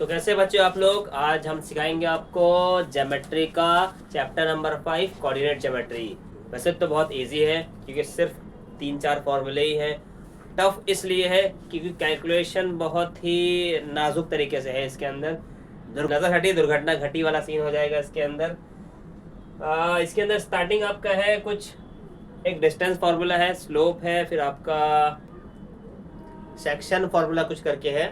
तो कैसे बच्चों आप लोग, आज हम सिखाएंगे आपको ज्योमेट्री का चैप्टर नंबर 5 कोऑर्डिनेट ज्योमेट्री। वैसे तो बहुत इजी है क्योंकि सिर्फ 3-4 फॉर्मूले ही हैं। टफ इसलिए है क्योंकि कैलकुलेशन बहुत ही नाजुक तरीके से है इसके अंदर। नजर हटी दुर्घटना घटी वाला सीन हो जाएगा इसके अंदर। इसके अंदर स्टार्टिंग आपका है कुछ एक डिस्टेंस फार्मूला है, स्लोप है, फिर आपका सेक्शन फार्मूला कुछ करके है।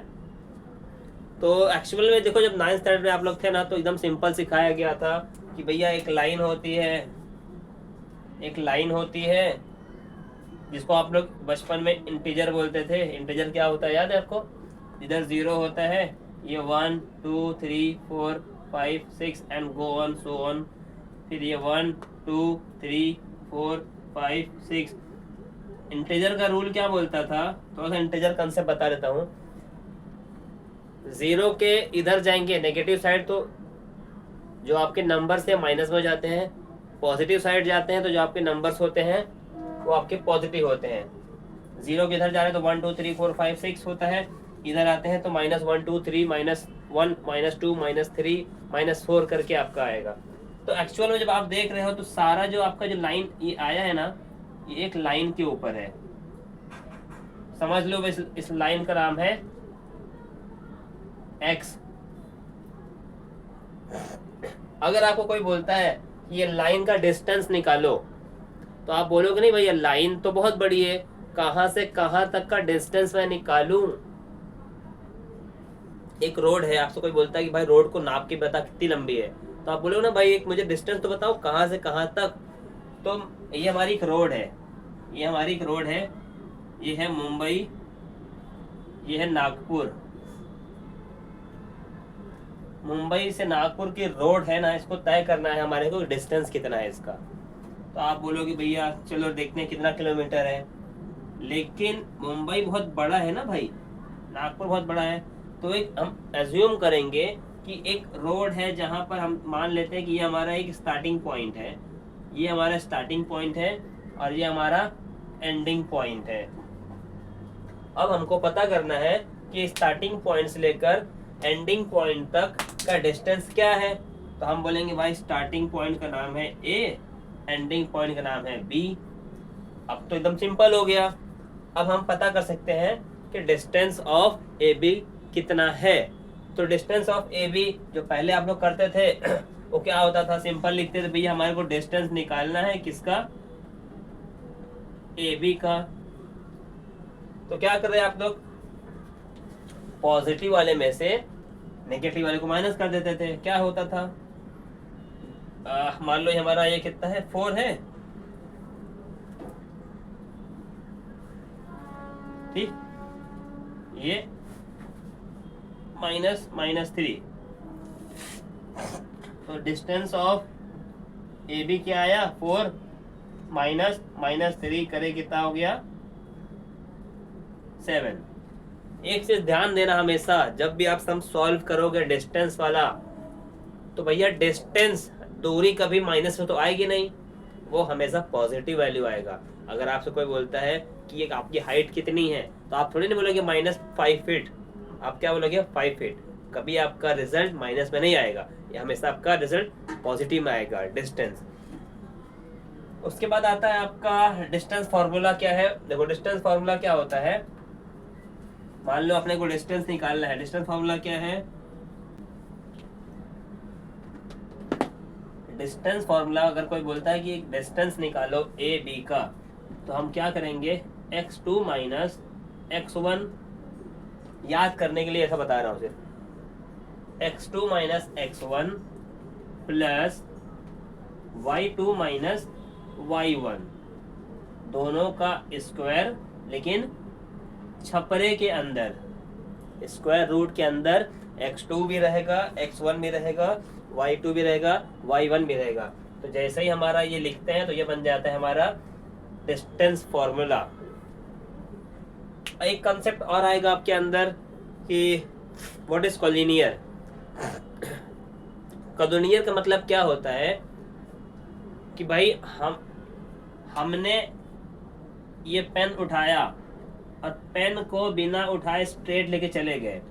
तो एक्चुअल में देखो, जब 9th स्टैंडर्ड में आप लोग थे ना तो एकदम सिंपल सिखाया गया था कि भैया एक लाइन होती है, एक लाइन होती है जिसको आप लोग बचपन में इंटीजर बोलते थे। इंटीजर क्या होता है याद है आपको? इधर 0 होता है, ये 1 2 3 4 5 6 and go on so on. फिर ये 1 2 3 4 5 6। इंटीजर का रूल क्या बोलता था? थोड़ा सा इंटीजर कंसेप्ट बता देता हूँ। 0 के इधर जाएंगे नेगेटिव साइड तो जो आपके नंबर से माइनस में हो जाते हैं, पॉजिटिव साइड जाते हैं तो जो आपके नंबर्स होते हैं वो आपके पॉजिटिव होते हैं। 0 के इधर जा रहे हैं तो 1 2 3 4 5 6 होता है, इधर आते हैं तो -1 2 3 -1 -2 -3 -4 करके आपका आएगा। तो एक्चुअल में जब आप देख रहे हो तो सारा जो आपका जो लाइन ये आया है ना, ये एक लाइन के ऊपर है। समझ लो इस लाइन का नाम है x। अगर आपको कोई बोलता है कि ये लाइन का डिस्टेंस निकालो तो आप बोलोगे नहीं भैया लाइन तो बहुत बड़ी है, कहां से कहां तक का डिस्टेंस मैं निकालूं। एक रोड है, आपसे कोई बोलता है कि भाई रोड को नाप के बता कितनी लंबी है, तो आप बोलोगे ना भाई एक मुझे डिस्टेंस तो बताओ कहां से कहां तक। तो ये हमारी एक रोड है, ये हमारी एक रोड है, ये है मुंबई, ये है नागपुर। मुंबई से नागपुर की रोड है ना, इसको तय करना है हमारे को डिस्टेंस कितना है इसका। तो आप बोलोगे भैया चलो देखते हैं कितना किलोमीटर है, लेकिन मुंबई बहुत बड़ा है ना भाई, नागपुर बहुत बड़ा है। तो एक हम एज्यूम करेंगे कि एक रोड है जहां पर हम मान लेते हैं कि ये हमारा एक स्टार्टिंग पॉइंट है, ये हमारा स्टार्टिंग पॉइंट है और ये हमारा एंडिंग पॉइंट है। अब हमको पता करना है कि स्टार्टिंग पॉइंट से लेकर एंडिंग पॉइंट तक का डिस्टेंस क्या है। तो हम बोलेंगे भाई स्टार्टिंग पॉइंट का नाम है ए, एंडिंग पॉइंट का नाम है बी। अब तो एकदम सिंपल हो गया। अब हम पता कर सकते हैं कि डिस्टेंस ऑफ ए बी कितना है। तो डिस्टेंस ऑफ ए बी जो पहले आप लोग करते थे वो क्या होता था, सिंपल लिखते थे भैया हमारे को डिस्टेंस निकालना है किसका, ए बी का। तो क्या कर रहे हैं आप लोग, पॉजिटिव वाले में से नेगेटिव वाले को माइनस कर देते थे। क्या होता था, मान लो हमारा ये कितना है, 4 है, ठीक, ये -3। तो डिस्टेंस ऑफ ए बी क्या आया, 4 -3 करे कितना हो गया, 7। एक चीज ध्यान देना, हमेशा जब भी आप सम सॉल्व करोगे डिस्टेंस वाला तो भैया डिस्टेंस दूरी कभी माइनस में तो आएगी नहीं, वो हमेशा पॉजिटिव वैल्यू आएगा। अगर आपसे कोई बोलता है कि एक आपकी हाइट कितनी है तो आप थोड़ी नहीं बोलोगे -5 फीट, आप क्या बोलोगे 5 फीट। कभी आपका रिजल्ट माइनस में नहीं आएगा, ये हमेशा आपका रिजल्ट पॉजिटिव में आएगा, डिस्टेंस। उसके बाद आता है आपका डिस्टेंस फार्मूला। क्या है देखो, डिस्टेंस फार्मूला क्या होता है, मान लो अपने को डिस्टेंस निकालना है। डिस्टेंस फार्मूला क्या है, डिस्टेंस फार्मूला अगर कोई बोलता है कि एक डिस्टेंस निकालो ए बी का, तो हम क्या करेंगे, x2 - x1, याद करने के लिए ऐसा बता रहा हूं सिर्फ, x2 - x1 plus y2 - y1, दोनों का स्क्वायर, लेकिन छपरे के अंदर, स्क्वायर रूट के अंदर x2 भी रहेगा, x1 भी रहेगा, y2 भी रहेगा, y1 भी रहेगा। तो जैसे ही हमारा ये लिखते हैं तो ये बन जाता है हमारा डिस्टेंस फॉर्मूला। एक कंसेप्ट और आएगा आपके अंदर कि व्हाट इज कोलिनियर। कोलिनियर का मतलब क्या होता है कि भाई हमने ये पेन उठाया और पेन को बिना उठाए स्ट्रेट लेके चले गए।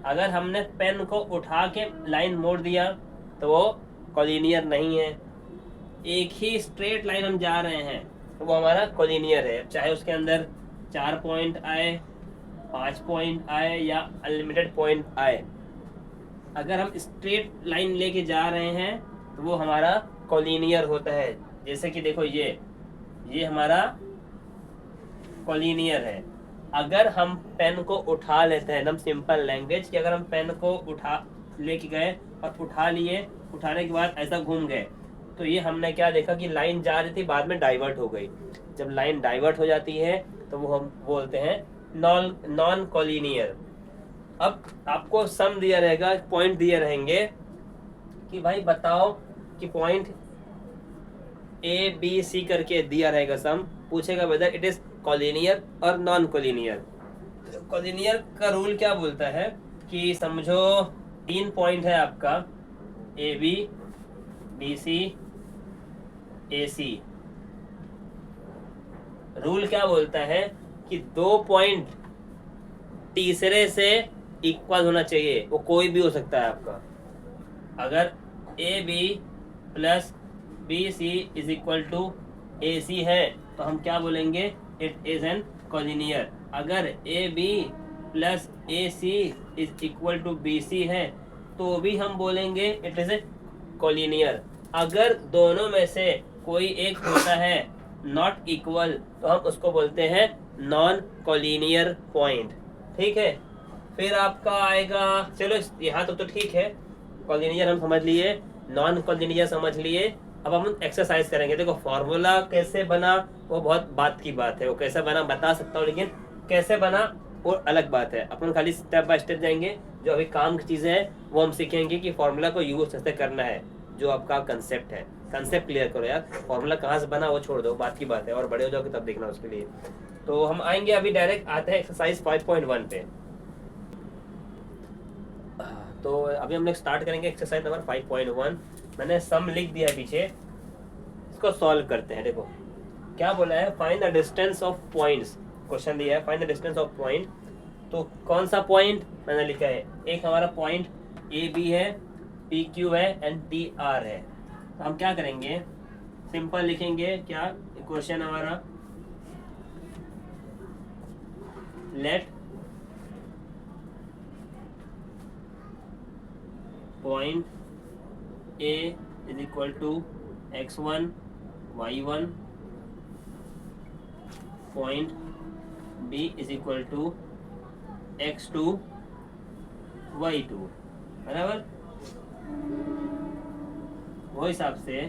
अगर हमने पेन को उठा के लाइन मोड़ दिया तो वो कॉलिनियर नहीं है। एक ही स्ट्रेट लाइन हम जा रहे हैं तो वो हमारा कॉलिनियर है, चाहे उसके अंदर 4 पॉइंट आए, 5 पॉइंट आए या अनलिमिटेड पॉइंट आए। अगर हम स्ट्रेट लाइन लेके जा रहे हैं तो वो हमारा कॉलिनियर होता है। जैसे कि देखो ये हमारा कॉलिनियर है। अगर हम पेन को उठा लेते हैं, एकदम सिंपल लैंग्वेज, कि अगर हम पेन को उठा लेके गए और उठा लिए, उठाने के बाद ऐसा घूम गए, तो ये हमने क्या देखा कि लाइन जा रही थी, बाद में डाइवर्ट हो गई। जब लाइन डाइवर्ट हो जाती है तो वो हम बोलते हैं नॉन कॉलिनियर। अब आपको सम दिया रहेगा, पॉइंट दिए रहेंगे कि भाई बताओ कि पॉइंट ए बी सी करके दिया रहेगा सम, पूछेगा वेदर इट इज कॉलिनियर और नॉन कॉलिनियर। कॉलिनियर का रूल क्या बोलता है कि समझो 3 पॉइंट है आपका, A B, B C, A C. Rule क्या बोलता है कि 2 पॉइंट तीसरे से इक्वल होना चाहिए, वो कोई भी हो सकता है आपका। अगर A B plus B C is equal to A C है तो हम क्या बोलेंगे, इट इज एन कॉलिनियर। अगर A B plus A C is equal to B C है तो भी हम बोलेंगे इट इज ए कॉलिनियर। अगर दोनों में से कोई एक होता है नॉट इक्वल तो हम उसको बोलते हैं नॉन कॉलिनियर पॉइंट। ठीक है, फिर आपका आएगा, चलो यहाँ तक तो ठीक है, कॉलिनियर हम समझ लिए, नॉन कॉलिनियर समझ लिए। अब हम एक्सरसाइज करेंगे। देखो फॉर्मूला कैसे बना वो बहुत बात की बात है, वो कैसे बना बता सकता हूँ, लेकिन कैसे बना वो अलग बात है। अपन खाली स्टेप बाय स्टेप जाएंगे, जो अभी काम की चीज़ें हैं वो हम सीखेंगे कि फॉर्मूला को यूज कैसे करना है। जो आपका कंसेप्ट है, कंसेप्ट क्लियर करो यार, फॉर्मूला कहाँ से बना वो छोड़ दो, बात की बात है, और बड़े हो जाओगे तब देखना उसके लिए। तो हम आएंगे अभी डायरेक्ट आते हैं एक्सरसाइज 5.1 पे। तो अभी हम लोग स्टार्ट करेंगे एक्सरसाइज नंबर 5.1। मैंने सम लिख दिया है पीछे, इसको सॉल्व करते हैं। देखो क्या बोला है, find the distance of points, question दिया है find the distance of point. तो कौन सा पॉइंट मैंने लिखा है, एक हमारा पॉइंट ए बी है, पी क्यू है एंड टी आर है। तो हम क्या करेंगे, सिंपल लिखेंगे, क्या क्वेश्चन हमारा, let point A is equal to x1 y1, point b is equal to x2 y2, बराबर। वो हिसाब से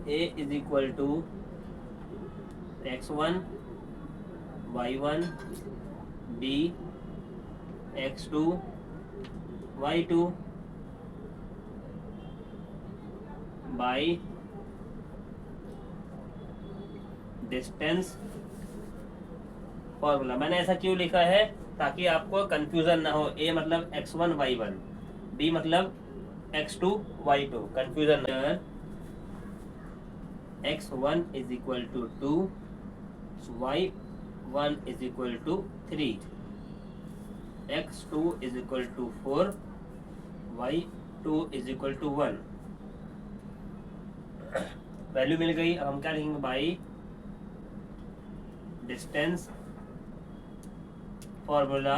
a is equal to x1 y1 b x2 y2 by distance formula. मैंने ऐसा क्यों लिखा है, ताकि आपको कंफ्यूजन ना हो। ए मतलब x1 y1, b मतलब x2 y2, कंफ्यूजन ना। x1 is equal to 2, y1 is equal to 3, x2 is equal to 4, y2 is equal to 1। Value मिल गई। अब हम क्या लिखेंगे, by distance formula,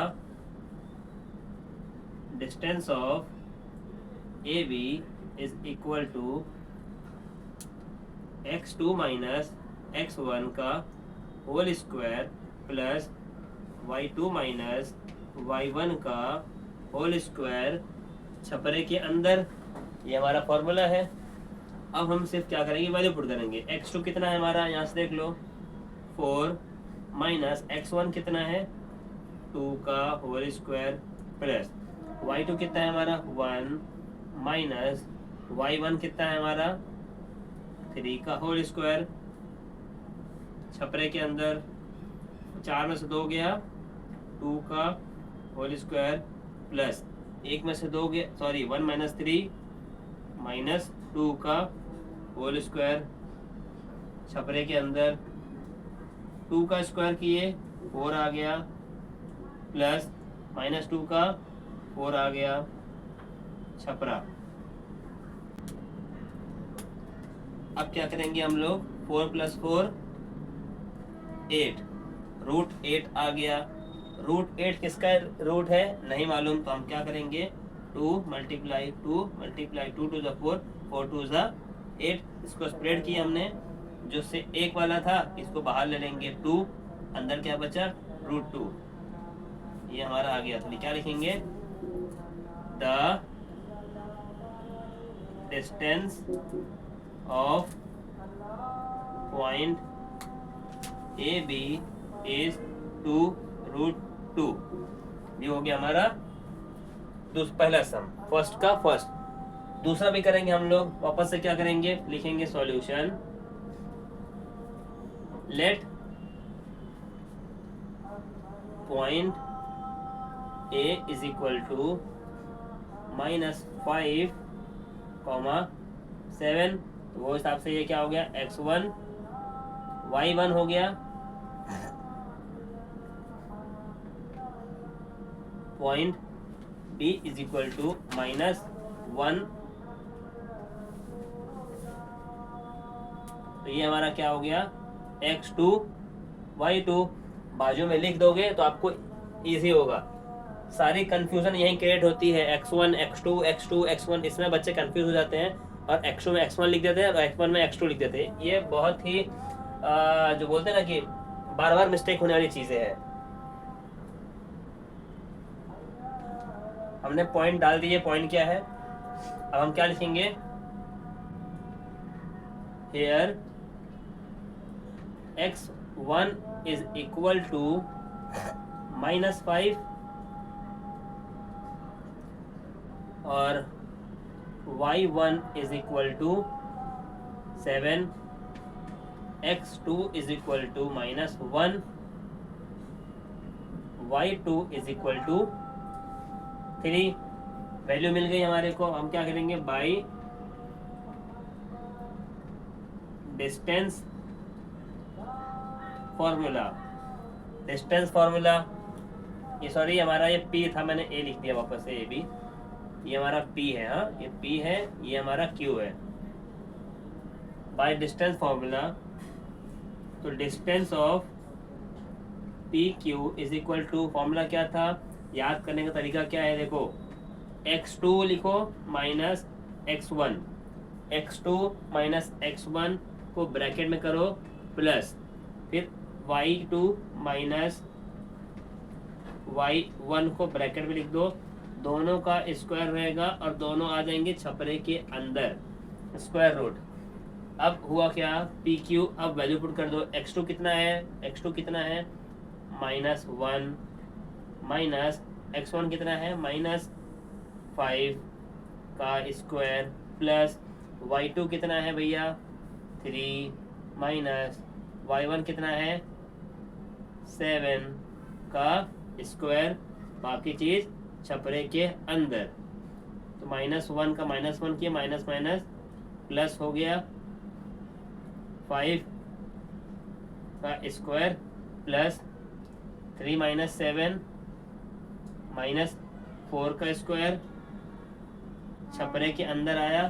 distance of A B is equal to x2 minus x1 का whole square plus y2 minus y1 का whole square छपरे के अंदर। ये हमारा फॉर्मूला है। अब हम सिर्फ क्या करेंगे, वैल्यू पुट करेंगे। x2 कितना है हमारा, यहाँ से देख लो 4 माइनस x1 कितना है 2 का होल स्क्वायर प्लस y2 कितना है हमारा 1 माइनस y1 कितना है हमारा 3 का होल स्क्वायर छपरे के अंदर। 4 में से 2 गया 2 का होल स्क्वायर प्लस 1 में से 2 गया, सॉरी 1 माइनस 3 माइनस 2 का होल स्क्वायर छपरे के अंदर। 2 का स्क्वायर किए 4 आ गया प्लस -2 का 4 आ गया छपरा। अब क्या करेंगे हम लोग, 4 + 4 8, √8 आ गया। √8 किसका रूट है नहीं मालूम, तो हम क्या करेंगे 2 × 2 × 2 to the 4, 4 2 8, इसको स्प्रेड किया हमने, जो से एक वाला था इसको बाहर ले लेंगे 2, अंदर क्या बचा √2, ये हमारा आ गया। तो क्या लिखेंगे, the distance of point AB is 2√2। ये हो गया हमारा पहला सम, फर्स्ट का फर्स्ट। दूसरा भी करेंगे हम लोग, वापस से क्या करेंगे, लिखेंगे solution, let point A is equal to -5, 7, तो वो हिसाब से ये क्या हो गया x1 y1 हो गया, point B is equal to -1, तो ये हमारा क्या हो गया x2 y2। बाजू में लिख दोगे तो आपको इजी होगा, सारी कंफ्यूजन यहीं क्रिएट होती है, x1 x2 x2 x1, इसमें बच्चे कंफ्यूज हो जाते हैं और x2 में x1 लिख देते हैं और x1 में x2 लिख देते हैं। ये बहुत ही जो बोलते हैं ना कि बार बार मिस्टेक होने वाली चीजें हैं। हमने पॉइंट डाल दिए, पॉइंट क्या है, अब हम क्या लिखेंगे, here x1 is equal to -5 और y1 is equal to 7, x2 is equal to -1, y2 is equal to 3। Value मिल गई हमारे को, हम क्या करेंगे, by distance formula, distance formula, ये सॉरी हमारा ये P था, मैंने A लिख दिया वापस से, AB, ये हमारा P है, हाँ ये P है, ये हमारा Q है। बाय डिस्टेंस फॉर्मूला, तो distance of PQ is equal to, formula क्या था, याद करने का तरीका क्या है, देखो x2 लिखो minus x1, x2 minus x1 को ब्रैकेट में करो प्लस, फिर y2 माइनस y1 को ब्रैकेट में लिख दो, दोनों का स्क्वायर रहेगा और दोनों आ जाएंगे छपरे के अंदर, स्क्वायर रूट। अब हुआ क्या, PQ, अब वैल्यू पुट कर दो, x2 कितना है, x2 कितना है -1, माइनस x1 कितना है -5 का स्क्वायर, प्लस y2 कितना है भैया 3, माइनस y1 कितना है 7 का स्क्वायर, बाकी चीज छपरे के अंदर। तो -1 का -1 किया, माइनस माइनस प्लस हो गया 5 का स्क्वायर प्लस 3 माइनस 7 माइनस 4 का स्क्वायर, छपरे के अंदर आया,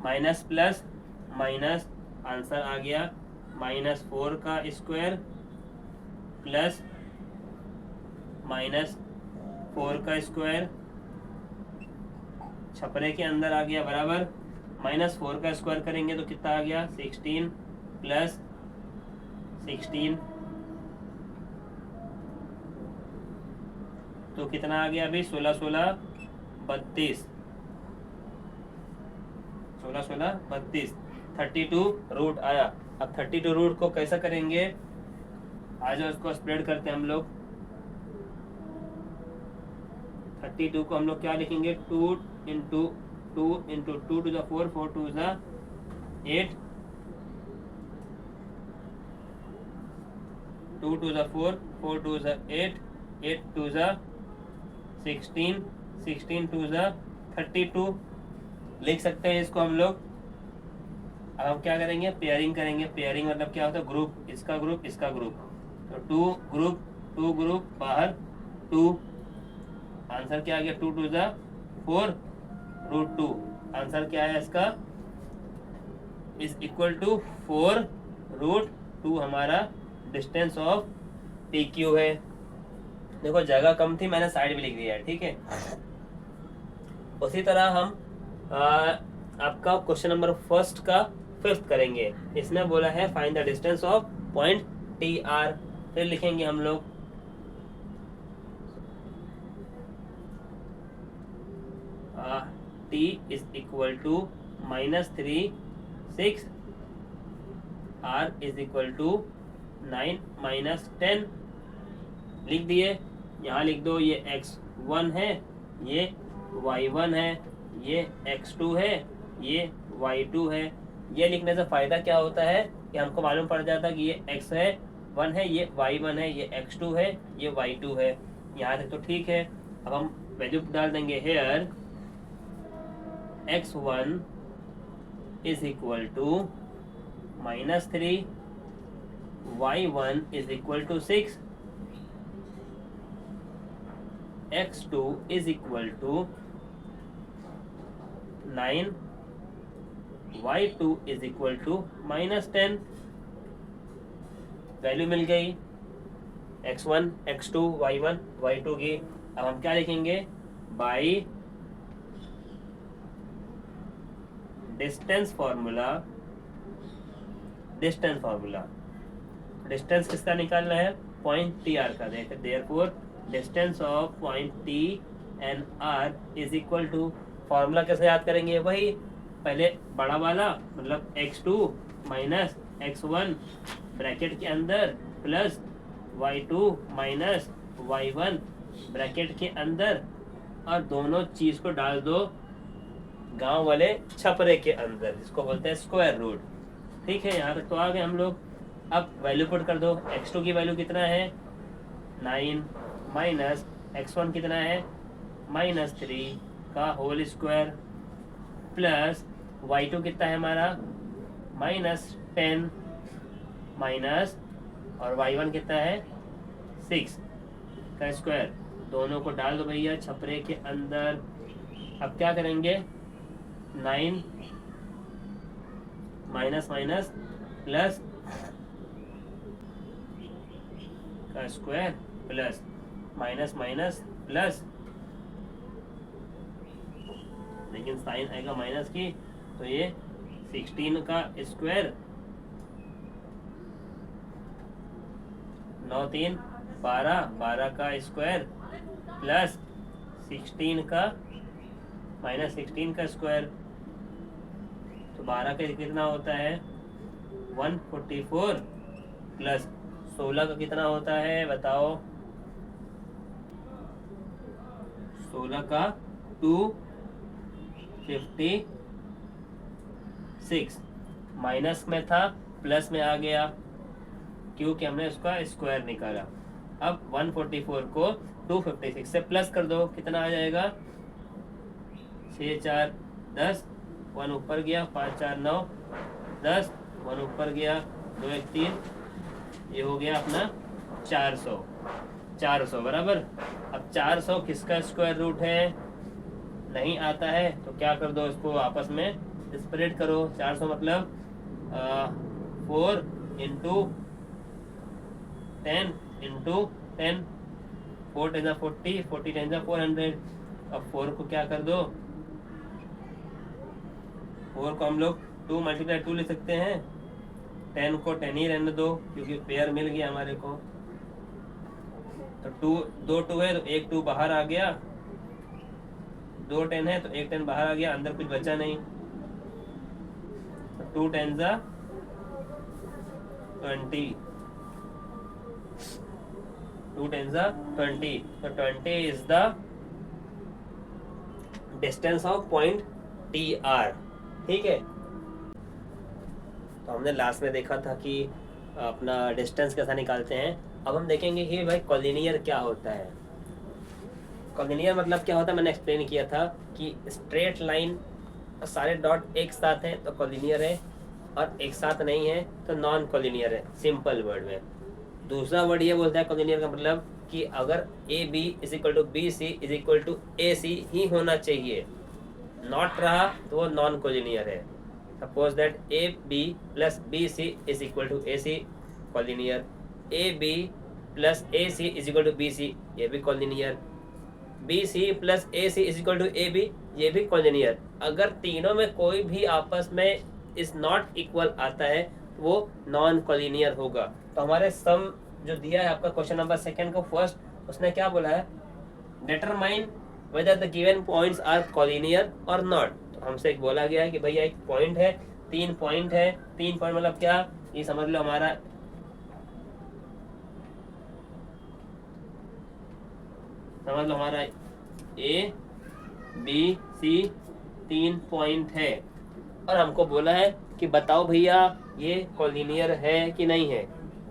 माइनस प्लस माइनस आंसर आ गया -4 का स्क्वायर प्लस -4 का स्क्वायर, छपरे के अंदर आ गया बराबर, -4 का स्क्वायर करेंगे तो कितना आ गया 16 प्लस 16, तो कितना आ गया अभी 16 16 32, 16 16 32, 32 रूट आया। अब 32 रूट को कैसा करेंगे, आज उसको स्प्रेड करते हैं हम लोग। 32 को हम लोग क्या लिखेंगे, 2 into 2 into 2 to the 4, 4 2 the 8, 2 to the 4, 4 2 the 8, 8 2 the 16, 16 2 the 32 लिख सकते हैं इसको हम लोग। अब हम क्या करेंगे, पेयरिंग करेंगे। पेयरिंग मतलब क्या होता है, ग्रुप, इसका ग्रुप इसका ग्रुप, तो टू ग्रुप बाहर 2, आंसर क्या आ गया 2 2 जा 4 √2। आंसर क्या है इसका इज इक्वल टू 4 √2 हमारा डिस्टेंस ऑफ PQ है। देखो जगह कम थी, मैंने साइड भी लिख दिया है, ठीक है। उसी तरह हम आपका क्वेश्चन नंबर फर्स्ट का 5th करेंगे। इसमें बोला है find the distance of point TR। फिर लिखेंगे हम लोग T is equal to -3 6, R is equal to 9 -10 लिख दिए। यहाँ लिख दो ये x1 है, ये y1 है, ये x2 है, ये y2 है। ये लिखने से फ़ायदा क्या होता है कि हमको मालूम पड़ जाता है कि ये x1 है, ये y1 है, ये x2 है, ये y2 है। यहाँ तक तो ठीक है। अब हम वैल्यू डाल देंगे here x1 is equal to -3, y1 is equal to 6, x2 is equal to 9, y2 is equal to -10। Value मिल गई x1 x2 y1 y2 की। अब हम क्या लिखेंगे बाई डिस्टेंस फार्मूला। डिस्टेंस किसका निकालना है पॉइंट TR का। Therefore distance of point T and R is equal to, formula कैसे याद करेंगे वही पहले बड़ा वाला मतलब x2 माइनस x1 ब्रैकेट के अंदर plus y2 minus y1 bracket के अंदर, और दोनों चीज को डाल दो गांव वाले छपरे के अंदर, जिसको बोलते हैं स्क्वायर रूट। ठीक है, यहाँ तक तो आ गए हम लोग। अब वैल्यू पुट कर दो। x2 की वैल्यू कितना है 9 माइनस x1 कितना है -3 का होल स्क्वायर प्लस y2 कितना है हमारा -10 माइनस और y1 कितना है 6 का स्क्वायर। दोनों को डाल दो भैया छपरे के अंदर। अब क्या करेंगे 9 माइनस माइनस प्लस का square plus minus minus plus, लेकिन साइन आएगा माइनस की, तो ये 16 का स्क्वायर 9 3 12 का स्क्वायर प्लस 16 का माइनस 16 का स्क्वायर, तो 12 का कितना होता है 144 प्लस 16 का कितना होता है बताओ 16 का 256। माइनस में था प्लस में आ गया क्योंकि हमने उसका स्क्वायर निकाला। अब 144 को 256 से प्लस कर दो, कितना आ जाएगा 6 4 10, 1 ऊपर गया 5 4 9 10, 1 ऊपर गया 2 1 3, ये हो गया अपना 400 बराबर। अब 400 किसका स्क्वायर रूट है नहीं आता है तो क्या कर दो इसको आपस में स्प्रेड करो। 400 मतलब 4 इंटू 10 इंटू 10, 4 10 40, 40 10 400। अब 4 को क्या कर दो 4 को हम लोग 2 × 2 ले सकते हैं, 10 को 10 ही रहने दो क्योंकि पेयर मिल गया हमारे को। तो 2 2 है तो एक 2 बाहर आ गया, 2 10 है तो एक 10 बाहर आ गया, अंदर कुछ बचा नहीं। तो 2 10 जा 20, 2 10 जा 20, तो 20 is the distance of point TR। ठीक है, तो हमने लास्ट में देखा था कि अपना डिस्टेंस कैसा निकालते हैं। अब हम देखेंगे कि भाई कॉलिनियर क्या होता है। कॉलिनियर मतलब क्या होता है मैंने एक्सप्लेन किया था कि स्ट्रेट लाइन सारे डॉट एक साथ हैं तो कॉलिनियर है, और एक साथ नहीं है तो नॉन कॉलिनियर है, सिंपल वर्ड में। दूसरा वर्ड ये बोलता है कॉलिनियर का मतलब कि अगर A B is equal to B C is equal to A C ही होना चाहिए, नॉट रहा तो वो नॉन कॉलिनियर है। Suppose that A B plus B C is equal to A C, collinear. A B plus A C is equal to B C, ये भी collinear. B C plus A C is equal to A B, ये भी collinear. अगर तीनों में कोई भी आपस में इज नॉट इक्वल आता है वो नॉन कॉलिनियर होगा। तो हमारे सम जो दिया है आपका क्वेश्चन नंबर सेकंड को फर्स्ट, उसने क्या बोला है, determine whether the given points are collinear और नॉट। तो हमसे एक बोला गया है कि भैया एक पॉइंट है, 3 पॉइंट है, 3 पॉइंट मतलब क्या, ये समझ लो हमारा ए बी सी 3 पॉइंट है और हमको बोला है कि बताओ भैया ये कॉलिनियर है कि नहीं है।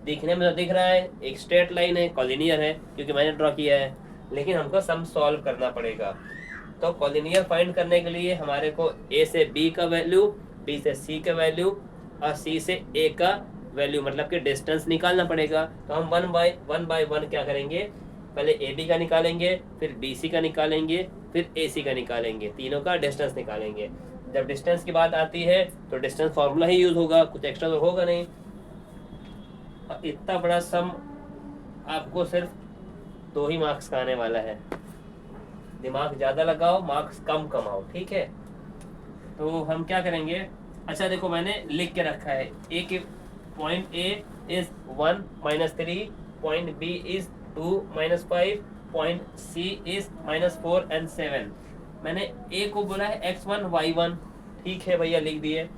दिखने में तो दिख रहा है एक स्ट्रेट लाइन है, कॉलिनियर है क्योंकि मैंने ड्रॉ किया है, लेकिन हमको सम सॉल्व करना पड़ेगा। तो कॉलिनियर फाइंड करने के लिए हमारे को ए से बी का वैल्यू, बी से सी का वैल्यू और सी से ए का वैल्यू मतलब कि डिस्टेंस निकालना पड़ेगा। तो हम वन बाय वन क्या करेंगे, पहले ए बी का निकालेंगे, फिर बी सी का निकालेंगे, फिर ए सी का निकालेंगे, तीनों का डिस्टेंस निकालेंगे। जब डिस्टेंस की बात आती है तो डिस्टेंस फार्मूला ही यूज होगा, कुछ एक्स्ट्रा तो होगा नहीं। और इतना बड़ा सम आपको सिर्फ 2 ही मार्क्स का आने वाला है। दिमाग ज्यादा लगाओ, मार्क्स कम कमाओ, ठीक है। तो हम क्या करेंगे, अच्छा देखो मैंने लिख के रखा है, ए के point A is 1 - 3, point B is 2 - 5, point C is -4 and 7। मैंने ए को बोला है x1 y1, ठीक है भैया लिख दिए।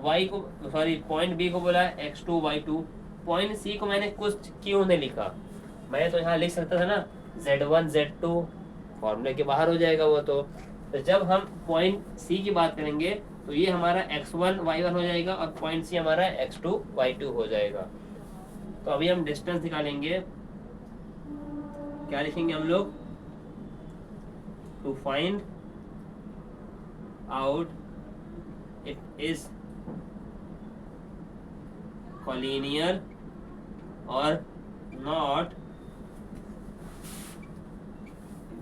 y को सॉरी पॉइंट बी को बोला है x2 y2, पॉइंट सी को मैंने कुछ क्यों नहीं लिखा, मैं तो यहाँ लिख सकता था ना z1 z2, फॉर्मूले के बाहर हो जाएगा वो। तो जब हम पॉइंट सी की बात करेंगे तो ये हमारा x1 y1 हो जाएगा और पॉइंट सी हमारा x2 y2 हो जाएगा। तो अभी हम डिस्टेंस निकालेंगे, क्या लिखेंगे हम लोग, to find out it is collinear और not,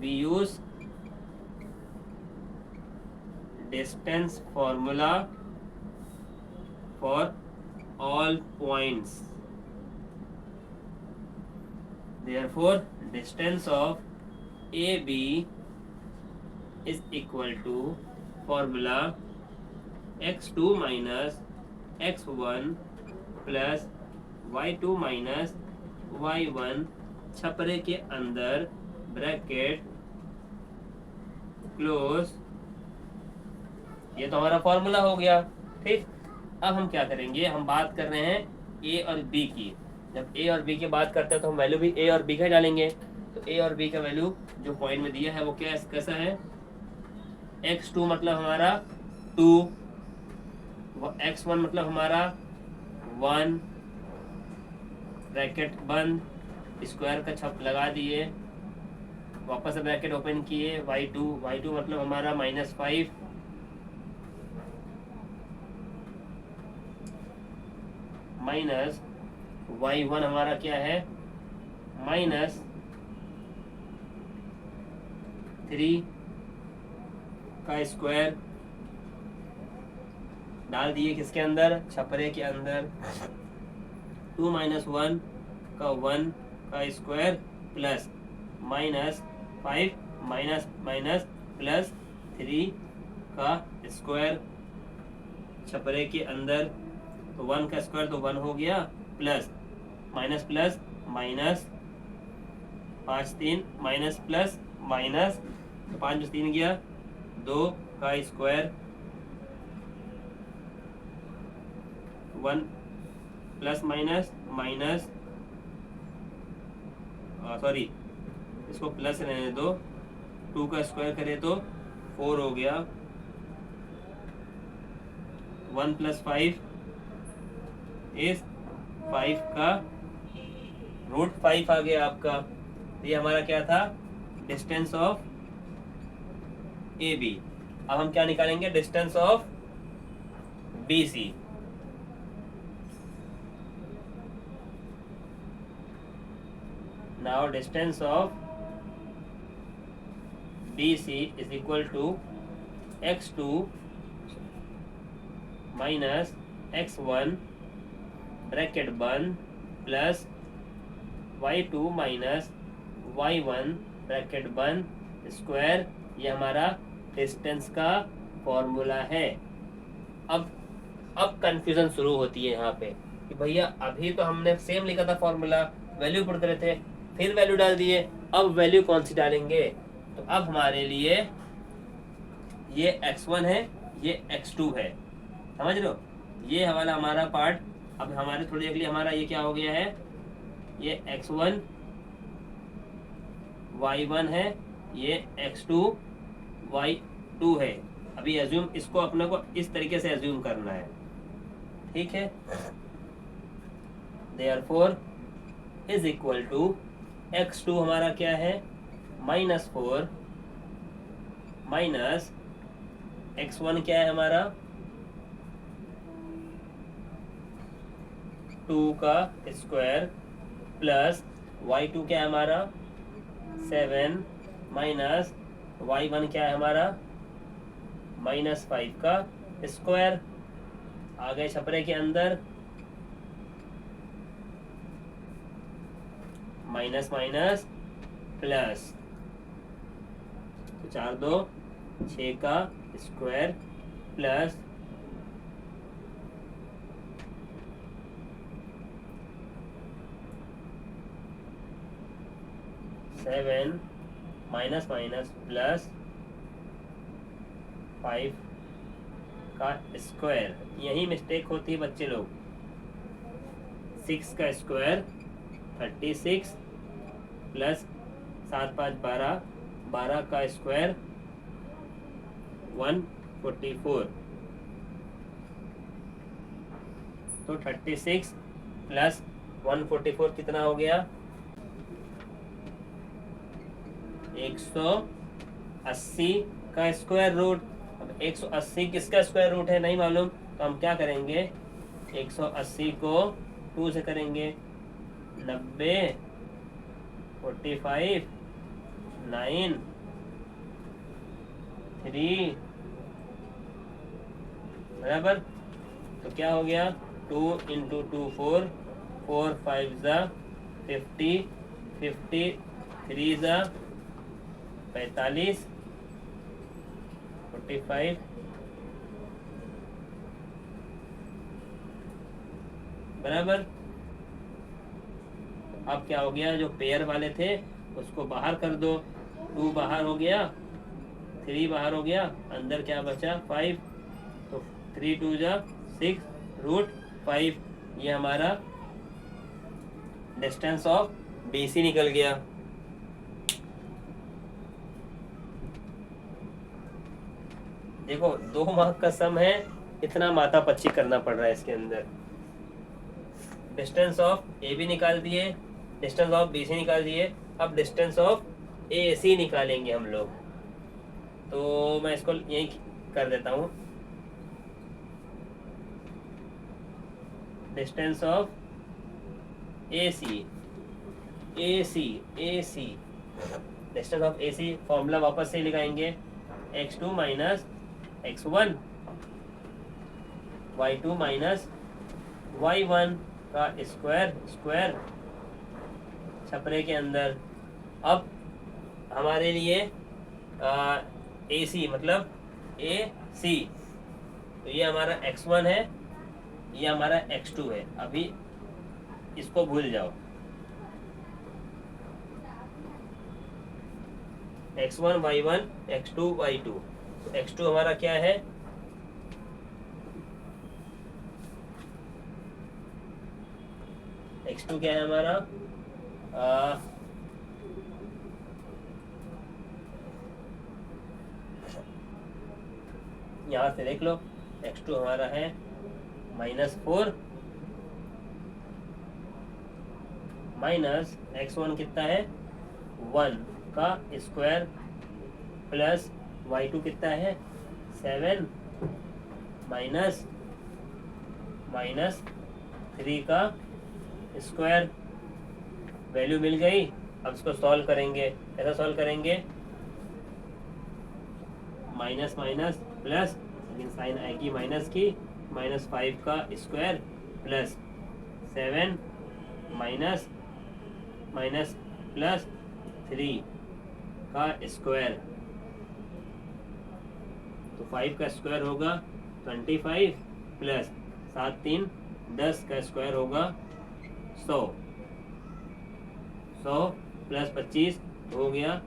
we use distance formula for all points. Therefore, distance of AB is equal to formula x2 minus x1 plus y2 minus y1 छपरे के अंदर ब्रैकेट क्लोज। ये तो हमारा formula हो गया, ठीक। अब हम क्या करेंगे, हम बात कर रहे हैं ए और बी की। जब ए और बी की बात करते हैं तो हम वैल्यू भी ए और बी का डालेंगे। तो ए और बी का वैल्यू जो पॉइंट में दिया है वो क्या कैसा है, x2 मतलब हमारा 2, x1 मतलब हमारा 1, ब्रैकेट बंद, स्क्वायर का छप लगा दिए, वापस से ब्रैकेट ओपन किए, y2 मतलब हमारा -5, माइनस y1 हमारा क्या है -3 का स्क्वायर डाल दिए किसके अंदर, छपरे के अंदर। 2 - 1 का 1 का स्क्वायर प्लस -5 माइनस प्लस 3 का स्क्वायर छपरे के अंदर। तो 1 का स्क्वायर तो 1 हो गया, plus minus plus minus 5 3 minus plus minus, तो 5 में 3 गया, 2 का square 1 plus minus minus sorry इसको प्लस रहने दो, 2 का स्क्वायर करे तो 4 हो गया, 1 + 5 इस 5 का √5 आ गया आपका। ये हमारा क्या था, डिस्टेंस ऑफ ए बी। अब हम क्या निकालेंगे, distance of B C. Now distance of BC is equal to x2 minus x1 bracket बंद plus y2 minus y1 bracket बंद स्क्वायर। ये हमारा डिस्टेंस का फॉर्मूला है। अब कंफ्यूजन शुरू होती है यहाँ पे कि भैया अभी तो हमने सेम लिखा था फॉर्मूला, वैल्यू पुट करे थे, फिर वैल्यू डाल दिए, अब वैल्यू कौन सी डालेंगे? तो अब हमारे लिए ये x1 है, ये x2 है, समझ लो। ये वाला हमारा पार्ट अब हमारे थोड़ी देर के लिए हमारा ये क्या हो गया है, ये x1 y1 है, ये x2 y2 है। अभी एज्यूम इसको अपने को इस तरीके से एज्यूम करना है, ठीक है। Therefore is equal to x2 हमारा क्या है, -4 माइनस x1 क्या है हमारा 2 का स्क्वायर प्लस y2 क्या है हमारा 7 माइनस y1 क्या है हमारा -5 का स्क्वायर। आ गए छपरे के अंदर, माइनस माइनस प्लस, तो 4 2 6 का square plus 7 minus minus plus 5 का स्क्वायर। यही मिस्टेक होती है बच्चे लोग। 6 का स्क्वायर 36 प्लस 7 5 12, 12 का स्क्वायर 144, तो 36 प्लस 144 कितना हो गया 180 का स्क्वायर रूट। अब 180 किसका स्क्वायर रूट है नहीं मालूम, तो हम क्या करेंगे 180 को 2 से करेंगे, 90 45 9 3 बराबर। तो क्या हो गया 2 इंटू 2 4, 4 5 ज़ा 50, 50 3 ज़ा 45, 45 बराबर। अब क्या हो गया, जो पेयर वाले थे उसको बाहर कर दो, 2 बाहर हो गया, 3 बाहर हो गया, अंदर क्या बचा 5, तो 3 2 जा 6 रूट 5। ये हमारा डिस्टेंस ऑफ BC निकल गया। देखो 2 मार्क का सम है, इतना माथा पच्ची करना पड़ रहा है इसके अंदर। डिस्टेंस ऑफ AB निकाल दिए, डिस्टेंस ऑफ BC निकाल दिए, अब डिस्टेंस ऑफ AC निकालेंगे हम लोग। तो मैं इसको यही कर देता हूँ, distance of AC distance of AC formula वापस से लगाएंगे, x2 minus x1 y2 minus y1 का स्क्वायर छपरे के अंदर। अब हमारे लिए AC मतलब AC, तो ये हमारा x1 है, ये हमारा x2 है। अभी इसको भूल जाओ, x1 y1 x2 y2। तो x2 हमारा क्या है x2 क्या है हमारा यहाँ से देख लो, x2 हमारा है -4 माइनस x1 कितना है 1 का स्क्वायर प्लस y2 कितना है 7 माइनस 3 का स्क्वायर। वैल्यू मिल गई, अब इसको सॉल्व करेंगे, कैसा सॉल्व करेंगे, माइनस माइनस प्लस, लेकिन साइन आएगी माइनस की, -5 का square plus 7 minus minus plus 3 का स्क्वायर, तो 5 का स्क्वायर होगा 25 प्लस 7 3 10 का स्क्वायर होगा 100, 100 प्लस 25 हो गया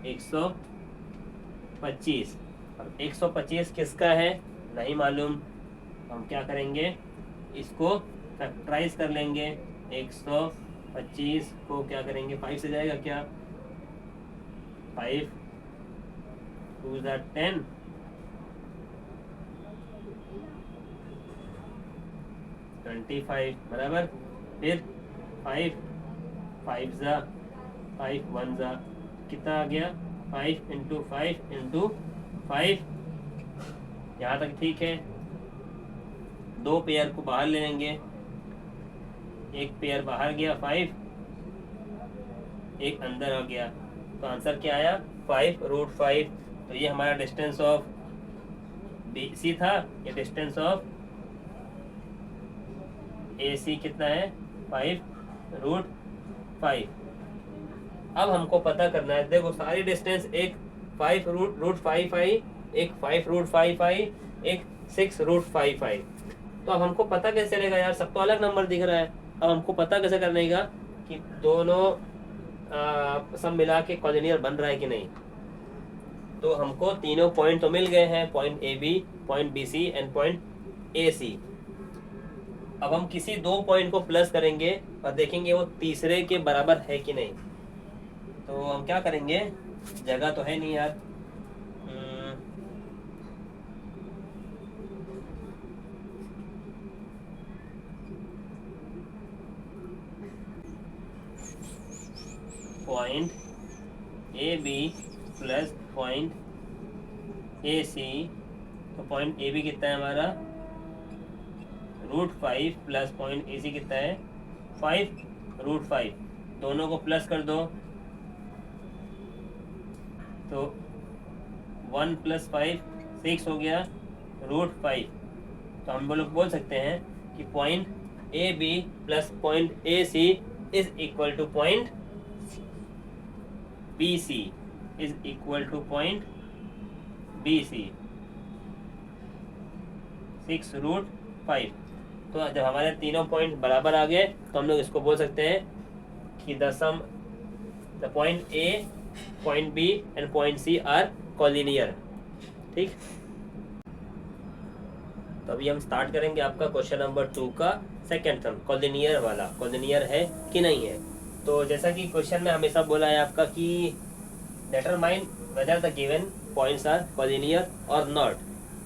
125। अब 125 किसका है नहीं मालूम, हम क्या करेंगे, इसको फैक्टराइज कर लेंगे। 125 को क्या करेंगे, 5 से जाएगा क्या, 5 2 × 10, 25 बराबर, फिर 5 5 ज़ा 5 1 ज़ा कितना आ गया, 5 × 5 × 5, यहाँ तक ठीक है। 2 पेयर को बाहर ले लेंगे, एक पेयर बाहर गया 5, एक अंदर आ गया, तो आंसर क्या आया 5√5। तो ये हमारा डिस्टेंस ऑफ BC था, ये डिस्टेंस ऑफ AC कितना है 5√5। अब हमको पता करना है, देखो सारी डिस्टेंस, एक 5√5 आई, एक 5√5 आई, एक 6√5 आई। तो अब हमको पता कैसे चलेगा यार, सब तो अलग नंबर दिख रहा है। अब हमको पता कैसे करने का कि दोनों सब मिला के कॉलिनियर बन रहा है कि नहीं। तो हमको तीनों पॉइंट तो मिल गए हैं, point AB, point BC and point AC। अब हम किसी 2 पॉइंट को प्लस करेंगे और देखेंगे वो तीसरे के बराबर है कि नहीं। तो हम क्या करेंगे, जगह तो है नहीं यार, point AB plus point AC, तो पॉइंट AB कितना है हमारा √5 प्लस पॉइंट AC कितना है 5√5, दोनों को प्लस कर दो तो 1 + 5 6 हो गया √5। तो हम लोग बोल सकते हैं कि point AB plus point AC is equal two point BC is equal two point BC 6√5। तो जब हमारे तीनों पॉइंट बराबर आ गए तो हम लोग इसको बोल सकते हैं कि the point A, point B and point C are collinear. ठीक, तो अभी हम स्टार्ट करेंगे आपका क्वेश्चन नंबर 2 का सेकेंड सम, कॉलिनियर वाला, कॉलिनियर है कि नहीं है। तो जैसा कि क्वेश्चन में हमेशा बोला है आपका कि determine whether the given points are collinear और नॉट।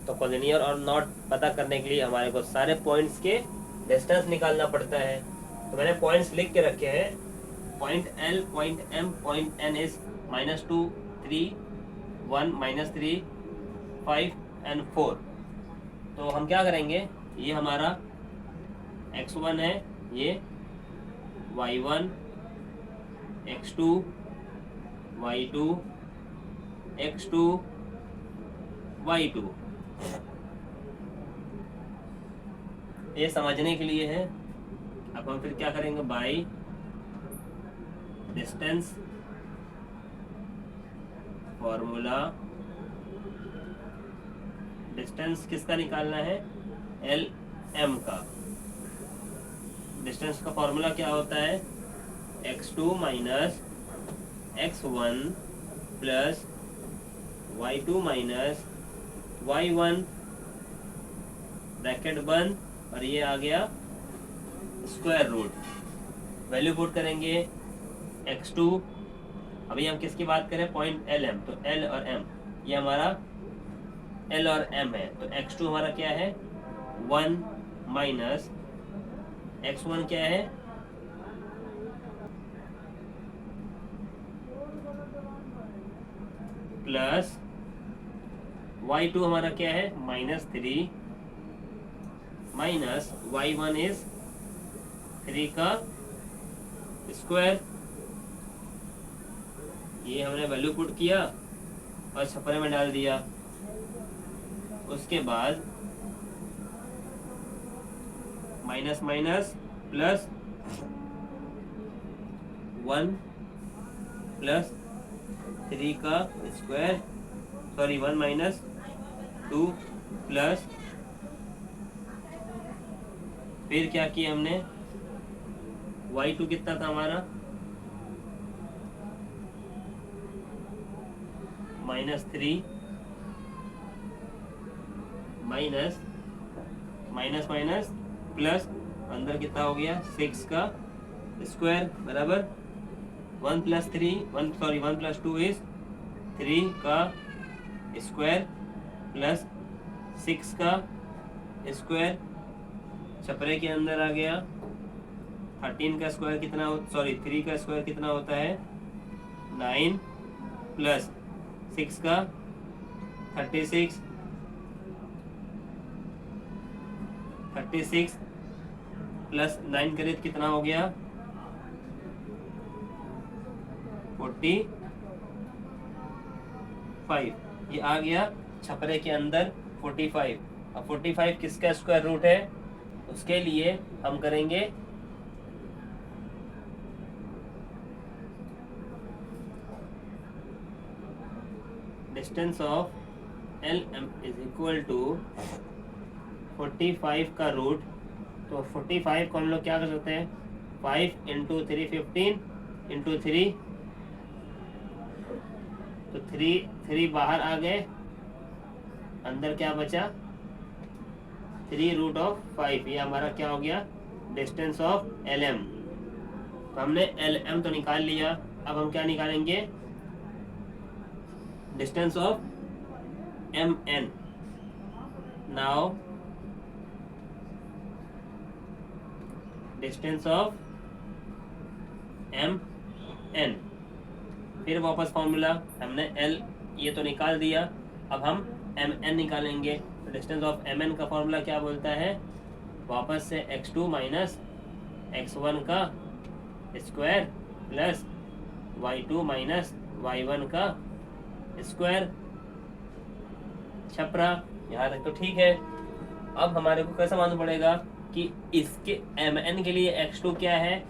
तो कॉलिनियर और नॉट पता करने के लिए हमारे को सारे पॉइंट्स के डिस्टेंस निकालना पड़ता है। तो मैंने पॉइंट्स लिख के रखे हैं, point L, point M, point N is -2 3 1 -3 5 and 4। तो हम क्या करेंगे, ये हमारा x1 है, ये y1, x2, y2, x2, y2। ये समझने के लिए है। अब हम फिर क्या करेंगे, बाई डिस्टेंस फॉर्मूला, डिस्टेंस किसका निकालना है, LM का। डिस्टेंस का फॉर्मूला क्या होता है, x2 minus x1 plus y2 minus y1 bracket बंद, और ये आ गया स्क्वायर रूट। वैल्यू पुट करेंगे x2, अभी हम किसकी बात करें, पॉइंट LM, तो L और M, ये हमारा L और M है। तो x2 हमारा क्या है 1 माइनस x1 क्या है प्लस y2 हमारा क्या है -3 माइनस y1 इज 3 का स्क्वायर ये हमने वैल्यू पुट किया और छपरे में डाल दिया। उसके बाद माइनस माइनस प्लस 1 प्लस 3 का स्क्वायर, सॉरी 1 माइनस 2 प्लस, फिर क्या किया हमने, y2 कितना था हमारा, -3 माइनस माइनस माइनस प्लस, अंदर कितना हो गया 6 का स्क्वायर बराबर 1 प्लस 2 इज 3 का स्क्वायर प्लस 6 का स्क्वायर, छपरे के अंदर आ गया 13 का स्क्वायर कितना 3 का स्क्वायर कितना होता है 9 प्लस 6 का 36 प्लस 9 करें कितना हो गया 45, ये आ गया छपरे के अंदर 45। अब 45 किसका स्क्वायर रूट है, उसके लिए हम करेंगे distance of LM is equal to 45 का रूट। तो 45 को हम लोग क्या कर सकते हैं, 5 इंटू 3 15 इंटू 3, तो 3 बाहर आ गए, अंदर क्या बचा 3 रूट ऑफ 5, ये हमारा क्या हो गया डिस्टेंस ऑफ LM। तो हमने LM तो निकाल लिया, अब हम क्या निकालेंगे distance of MN। Now distance of MN, फिर वापस फॉर्मूला हमने L ये तो निकाल दिया, अब हम MN निकालेंगे। तो डिस्टेंस ऑफ MN का फॉर्मूला क्या बोलता है, वापस से x2 माइनस x1 का square plus y2 minus y1 का स्क्वायर, छपरा यहाँ तक तो ठीक है। अब हमारे को कैसा मालूम पड़ेगा कि इसके MN के लिए x2 क्या है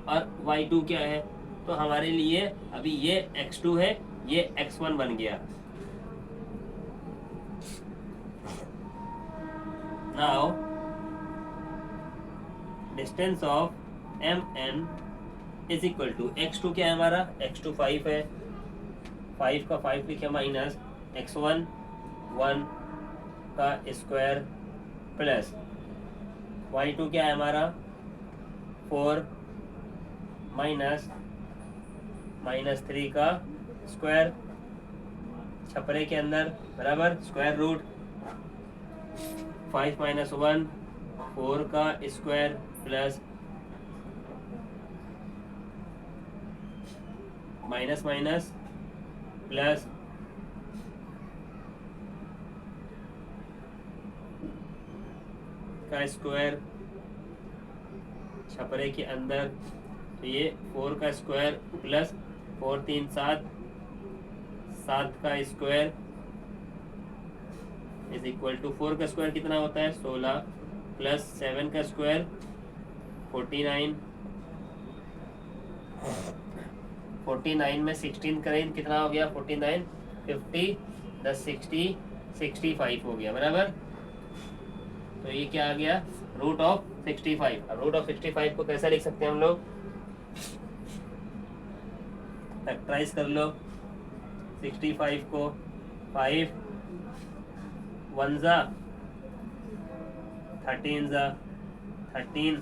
और y2 क्या है। तो हमारे लिए अभी ये x2 है, ये x1 बन गया। Now distance of MN is equal to x2 क्या है हमारा, x2 5 है, 5 का 5 लिखे माइनस x1 1 का स्क्वायर प्लस y2 क्या है हमारा 4 माइनस 3 का स्क्वायर, छपरे के अंदर बराबर स्क्वायर रूट 5 माइनस 1 4 का square plus minus minus plus का स्क्वायर, छपरे के अंदर, तो ये 4 का स्क्वायर प्लस 4 3 7 7 का स्क्वायर इज इक्वल टू 4 का स्क्वायर कितना होता है 16 प्लस 7 का स्क्वायर 49, 49 में 16 करें कितना हो गया 49 50 10 60 65 हो गया बराबर। तो ये क्या आ गया रूट ऑफ 65। अब रूट ऑफ 65 को कैसे लिख सकते हैं हम लोग, फैक्टराइज कर लो 65 को, 5 1 जा 13 जा 13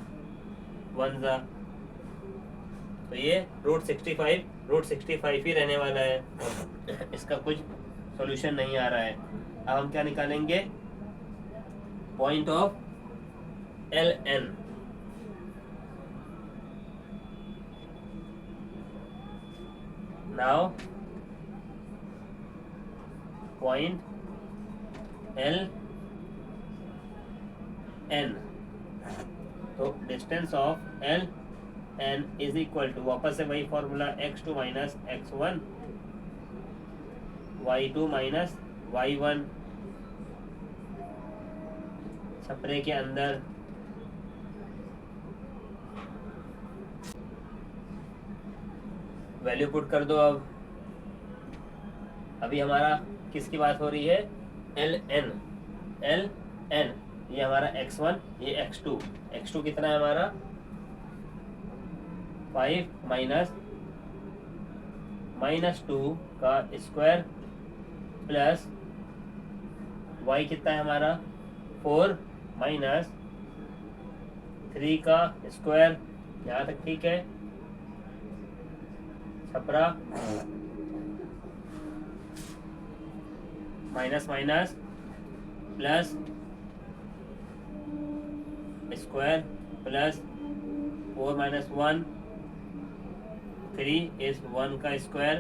1 जा, तो ये रूट 65 ही रहने वाला है, इसका कुछ सॉल्यूशन नहीं आ रहा है। अब हम क्या निकालेंगे point of LN। Now point LN, तो distance of LN is equal to वापस से वही formula x2 minus x1 y2 minus y1 छपरे के अंदर वैल्यू पुट कर दो। अब अभी हमारा किसकी बात हो रही है? एल एन ये हमारा x1, ये x2 कितना है हमारा? 5 माइनस 2 का स्क्वायर प्लस y कितना है हमारा? 4 माइनस 3 का स्क्वायर। यहाँ तक ठीक है? Chhapra minus minus plus square plus 4 minus 1 3 is 1 का स्क्वायर।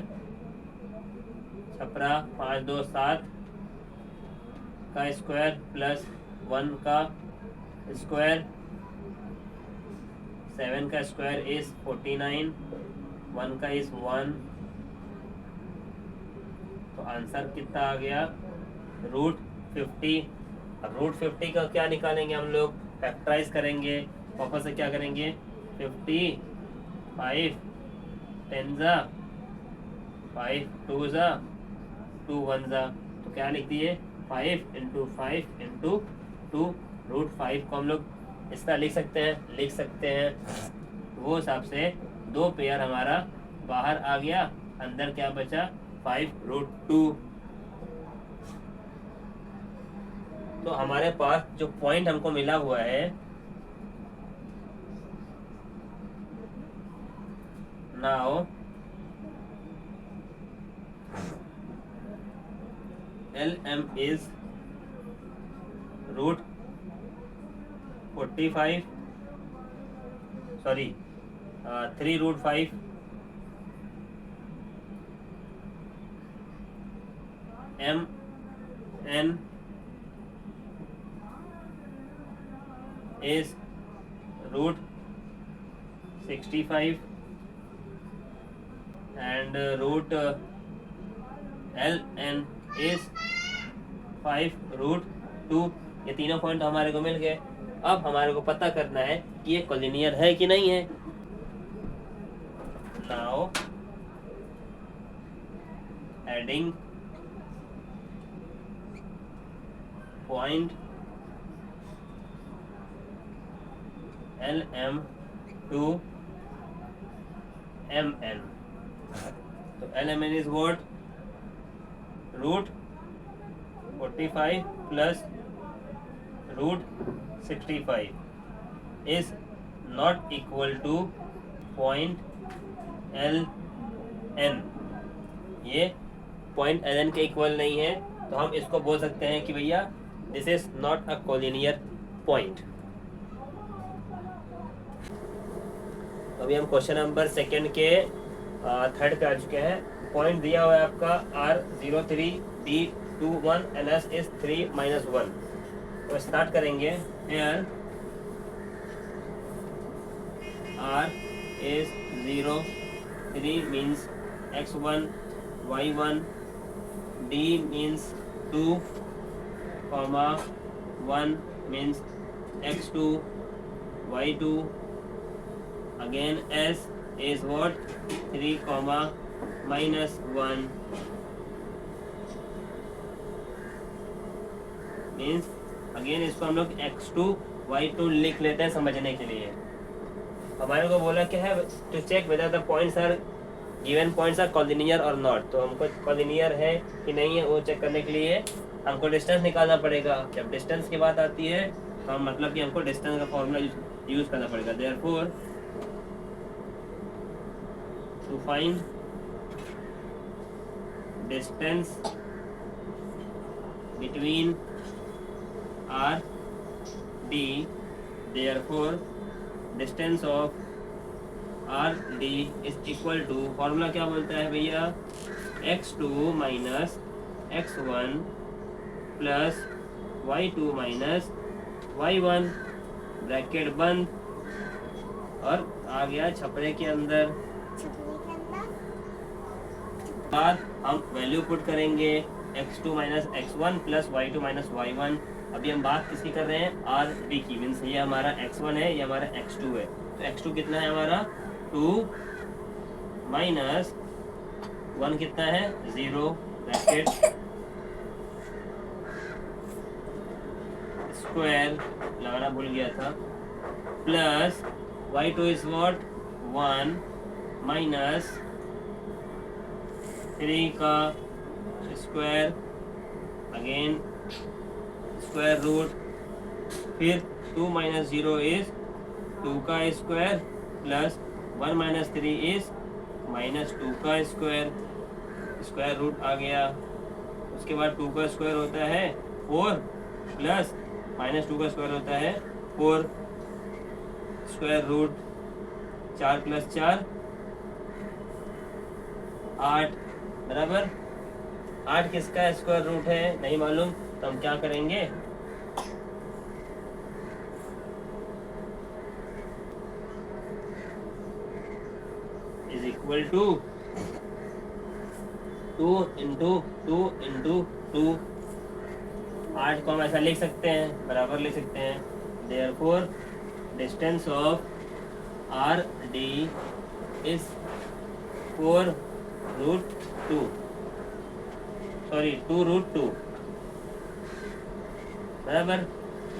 छपरा 5 2 7 का स्क्वायर प्लस 1 का स्क्वायर। 7 का स्क्वायर इज 49, 1 का इज 1। तो आंसर कितना आ गया? √50। अब √50 का क्या निकालेंगे हम लोग? फैक्टराइज करेंगे। वापस से क्या करेंगे? 50 5 10 जा 5 2 जा 2 1 जा। तो क्या लिख दिए? 5 × 5 × 2 √5 को हम लोग इस तरह लिख सकते हैं। वो हिसाब से 2 पेयर हमारा बाहर आ गया, अंदर क्या बचा? 5√2। तो हमारे पास जो पॉइंट हमको मिला हुआ है now LM is √45, sorry 3√5 MN is √65 and √LN is 5√2। ये तीनों पॉइंट हमारे को मिल गए। अब हमारे को पता करना है कि ये कोलिनियर है कि नहीं है। Now adding point LM to MN। तो LMN is what? √45 plus √65 is not equal to point LN। ये point LN के इक्वल नहीं है, तो हम इसको बोल सकते हैं कि भैया this is not a collinear point. अभी हम क्वेश्चन नंबर 2 के 3rd पे आ चुके हैं। पॉइंट दिया हुआ है आपका R03 D21 NS is 3 - 1। तो स्टार्ट करेंगे। Here R is 0 3 means x1 y1 D means 2 1 means x2 y2 again S is what? 3 -1 means again इसको हम लोग x2 y2 लिख लेते हैं समझने के लिए। हमारे को बोला क्या है? To check whether the points are given points are collinear और नॉट। तो हमको कोलिनियर है कि नहीं है वो चेक करने के लिए हमको डिस्टेंस निकालना पड़ेगा। जब डिस्टेंस की बात आती है तो मतलब कि हमको डिस्टेंस का फॉर्मूला यूज करना पड़ेगा। Therefore to find distance between R D, therefore distance of R D is equal to, formula क्या बोलता है भैया? x2 minus x1 plus y2 minus y1 bracket बंद और आ गया छपरे के अंदर। बाद हम वैल्यू पुट करेंगे x2 minus x1 plus y2 minus y1। अभी हम बात किसकी कर रहे हैं, आर डी की, मीन्स ये हमारा x1 है, ये हमारा x2 है। तो x2 कितना है हमारा 2 माइनस 1 कितना है 0 ब्रैकेट स्क्वायर लगाना भूल गया था, plus y2 is what 1 minus 3 का स्क्वायर अगेन स्क्वायर रूट, फिर 2 माइनस 0 इज 2 का square plus 1 minus 3 is minus 2 का स्क्वायर, स्क्वायर रूट आ गया। उसके बाद 2 का स्क्वायर होता है 4 प्लस माइनस 2 का स्क्वायर होता है 4, स्क्वायर रूट 4 प्लस 4 8 बराबर 8 किसका स्क्वायर रूट है नहीं मालूम, तो हम क्या करेंगे is equal to 2 into 2 into 2, 8 को हम ऐसा लिख सकते हैं, बराबर लिख सकते हैं। Therefore distance of R D is 4 root 2, sorry 2 root 2 बराबर।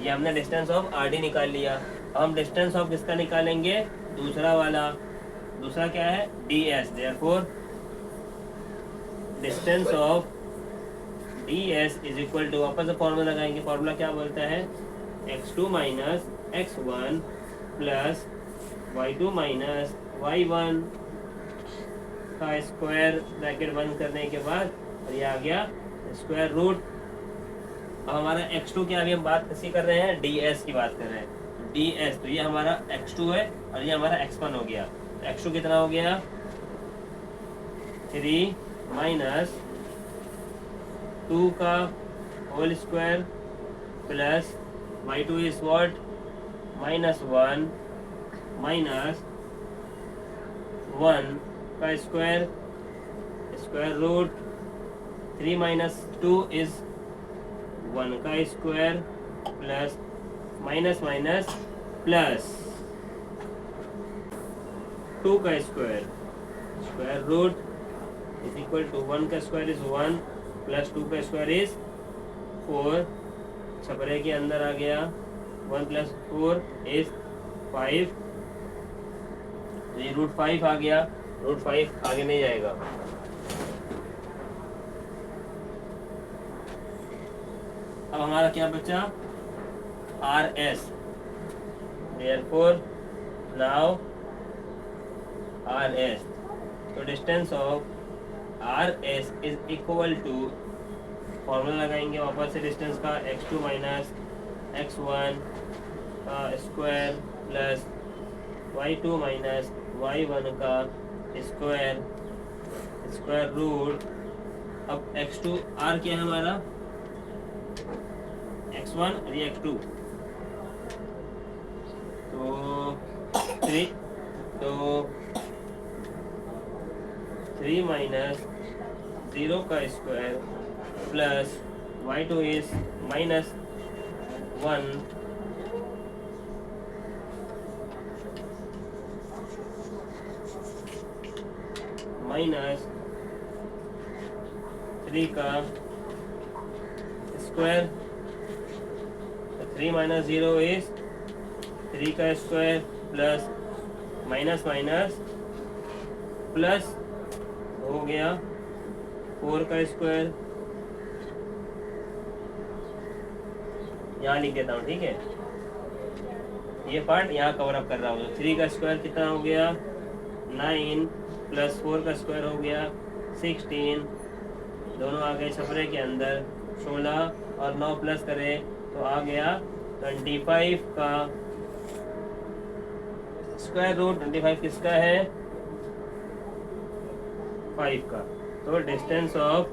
ये हमने डिस्टेंस ऑफ आर डी निकाल लिया। अब हम डिस्टेंस ऑफ किसका निकालेंगे, दूसरा वाला, दूसरा क्या है D S. Therefore distance of D S is equal to, वापस से फॉर्मूला लगाएंगे, फॉर्मूला क्या बोलता है x2 minus x1 plus y2 minus y1 का स्क्वायर ब्रैकेट बंद करने के बाद, और ये आ गया स्क्वायर रूट। अब हमारा x2 की अभी हम बात किसी कर रहे हैं, ds की बात कर रहे हैं, ds। तो ये हमारा x2 है और ये हमारा x1 हो गया। तो x2 कितना हो गया 3 माइनस 2 का whole square plus y2 is what minus 1 minus 1 का square, square root 3 minus 2 is 1 का square plus minus minus plus 2 का square, square root is equal to 1 का स्क्वायर इज 1 प्लस 2 का स्क्वायर इज 4, छपरे के अंदर आ गया 1 प्लस 4 इज 5, ये root 5 आ गया, रूट 5 आगे नहीं जाएगा। अब हमारा क्या बचा R S. Therefore now R S, तो distance of R S is equal to, formula लगाएंगे वापस से डिस्टेंस का x2 माइनस x1 का square plus y2 minus y1 का स्क्वायर, स्क्वायर रूट। अब x2 r क्या है हमारा x1 और ये x2, तो 3 माइनस 0 का square plus y2 is minus 1 minus 3 का स्क्वायर, 3 माइनस 0 इज 3 का square plus minus minus plus हो गया 4 का स्क्वायर, यहाँ लिख देता हूँ ठीक है, ये पार्ट यहाँ कवर अप कर रहा हूँ। 3 का स्क्वायर कितना हो गया 9 प्लस 4 का स्क्वायर हो गया 16, दोनों आ गए छपरे के अंदर, 16 और 9 प्लस करें तो आ गया 25 का स्क्वायर रूट। 25 किसका है 5 का। तो distance of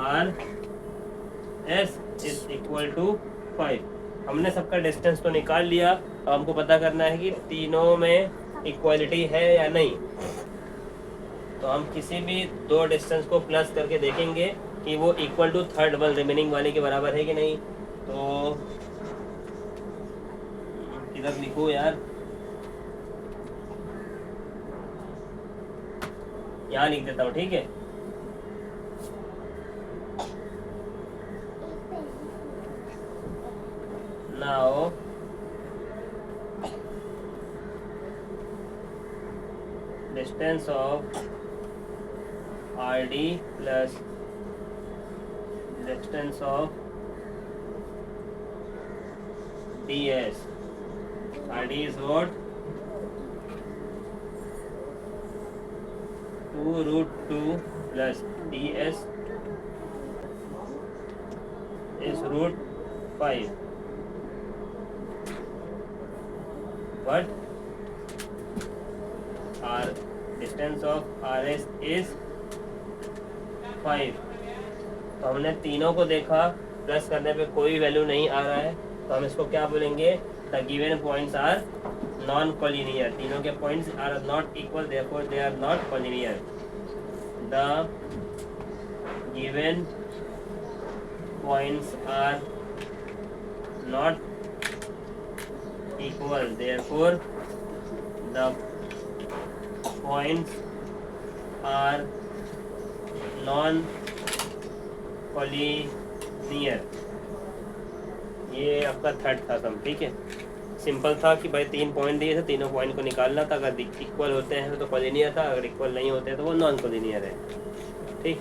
R S is equal to 5। हमने सबका डिस्टेंस तो निकाल लिया, अब हमको पता करना है कि तीनों में इक्वालिटी है या नहीं। तो हम किसी भी दो डिस्टेंस को प्लस करके देखेंगे कि वो equal to third one remaining वाले के बराबर है कि नहीं। तो इधर लिखो यार, यहाँ लिख देता हूँ, ठीक है। Now distance of RD plus distance of DS. RD is what? 2√2 plus DS is √5. But our distance of RS is 5. तो हमने तीनों को देखा, प्लस करने पे कोई वैल्यू नहीं आ रहा है, तो हम इसको क्या बोलेंगे? The given points are non-collinear. तीनों के points are not equal, therefore they are not collinear. The given points are not equal, therefore the points are non-collinear. ये आपका थर्ड था सम, ठीक है। सिंपल था कि भाई 3 पॉइंट दिए थे, तीनों पॉइंट को निकालना था। अगर इक्वल होते हैं तो कोलिनियर था, अगर इक्वल नहीं होते हैं तो वो नॉन कोलिनियर है, ठीक।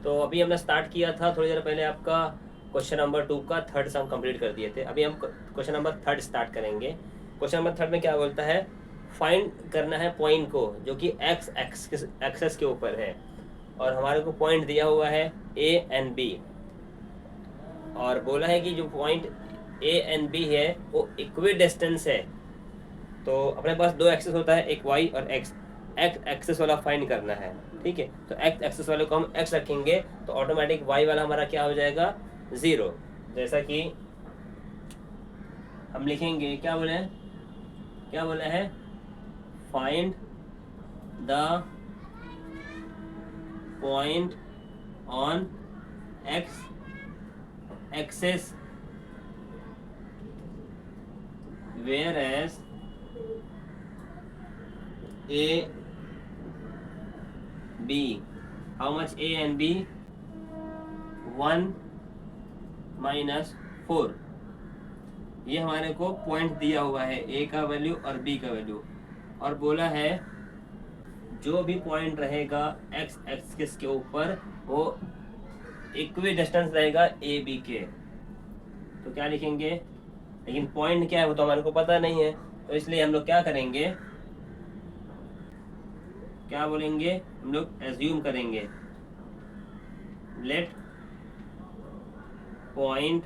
तो अभी हमने स्टार्ट किया था थोड़ी देर पहले आपका क्वेश्चन नंबर 2 का थर्ड सम कंप्लीट कर दिए थे। अभी हम क्वेश्चन नंबर 3 स्टार्ट करेंगे। क्वेश्चन नंबर 3 में क्या बोलता है? फाइंड करना है पॉइंट को जो कि एक्स एक्सेस के ऊपर है, और हमारे को पॉइंट दिया हुआ है A एंड B, और बोला है कि जो पॉइंट A एंड B है वो इक्वी डिस्टेंस है। तो अपने पास दो एक्सेस होता है, एक Y और X एक्सेस वाला फाइंड करना है, ठीक है। तो X एक्सेस वाले को हम X रखेंगे तो ऑटोमेटिक Y वाला हमारा क्या हो जाएगा? 0। जैसा कि हम लिखेंगे, क्या बोले हैं? Find the point on X axis whereas A B, how much A and B? 1 minus 4। ये हमारे को पॉइंट दिया हुआ है, A का वैल्यू और B का वैल्यू, और बोला है जो भी पॉइंट रहेगा X एक्सिस के ऊपर वो इक्वी डिस्टेंस रहेगा ए बी के। तो क्या लिखेंगे? लेकिन पॉइंट क्या है वो तो हमारे को पता नहीं है, तो इसलिए हम लोग क्या करेंगे? क्या बोलेंगे? हम लोग एज्यूम करेंगे, let point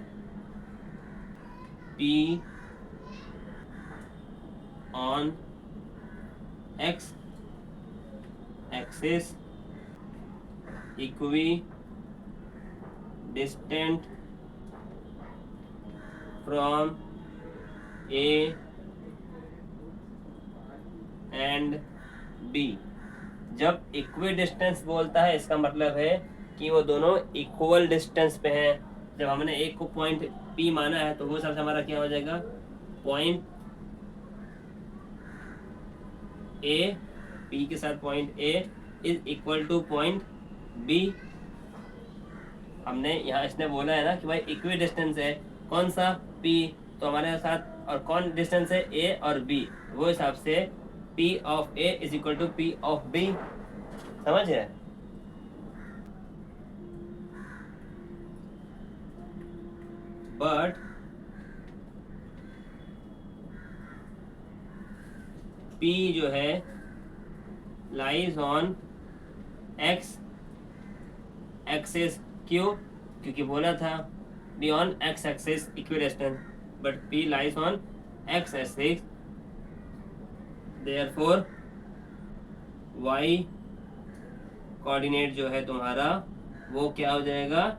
P on X axis equi distant from A and B। जब इक्वी डिस्टेंस बोलता है इसका मतलब है कि वो दोनों इक्वल डिस्टेंस पे हैं। जब हमने एक को पॉइंट P माना है तो वो सबसे हमारा क्या हो जाएगा? पॉइंट A, P के साथ point A is equal two point B। हमने यहाँ इसने बोला है ना कि भाई इक्वी डिस्टेंस है, कौन सा? P। तो हमारे साथ और कौन डिस्टेंस है? A और B। वो हिसाब से P of A is equal to P of B। समझ रहे? बट P जो है लाइज ऑन X एक्सिस। क्यों? क्योंकि बोला था be on X axis equi distance, but P lies on X axis, therefore Y coordinate जो है तुम्हारा वो क्या हो जाएगा?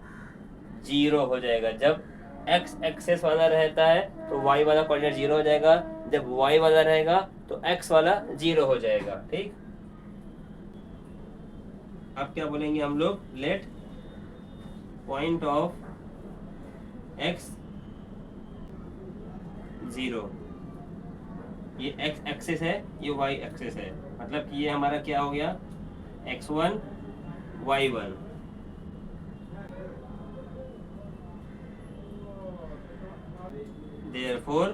0 हो जाएगा। जब X एक्सिस वाला रहता है तो Y वाला कोऑर्डिनेट 0 हो जाएगा, जब Y वाला रहेगा तो X वाला 0 हो जाएगा, ठीक। अब क्या बोलेंगे हम लोग, लेट पॉइंट ऑफ एक्स 0, ये एक्स एक्सिस है, ये वाई एक्सिस है, मतलब कि ये हमारा क्या हो गया, x1 y1। Therefore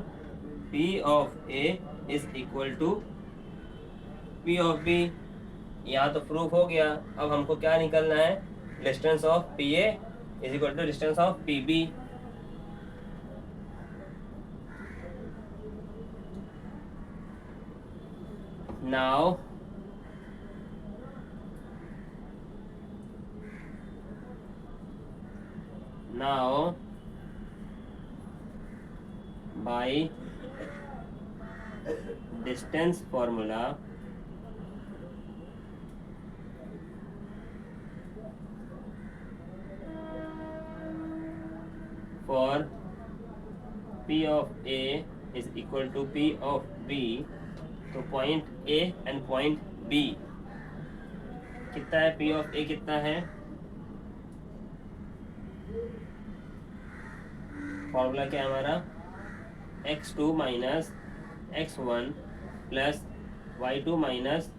P of A is equal to P of B। यहाँ तो प्रूफ हो गया। अब हमको क्या निकलना है, distance of PA is equal to distance of PB। Now by distance formula for P of A is equal to P of B, तो point A and point B कितना है, P of A कितना है, formula क्या है हमारा, x2 minus x1 plus y2 minus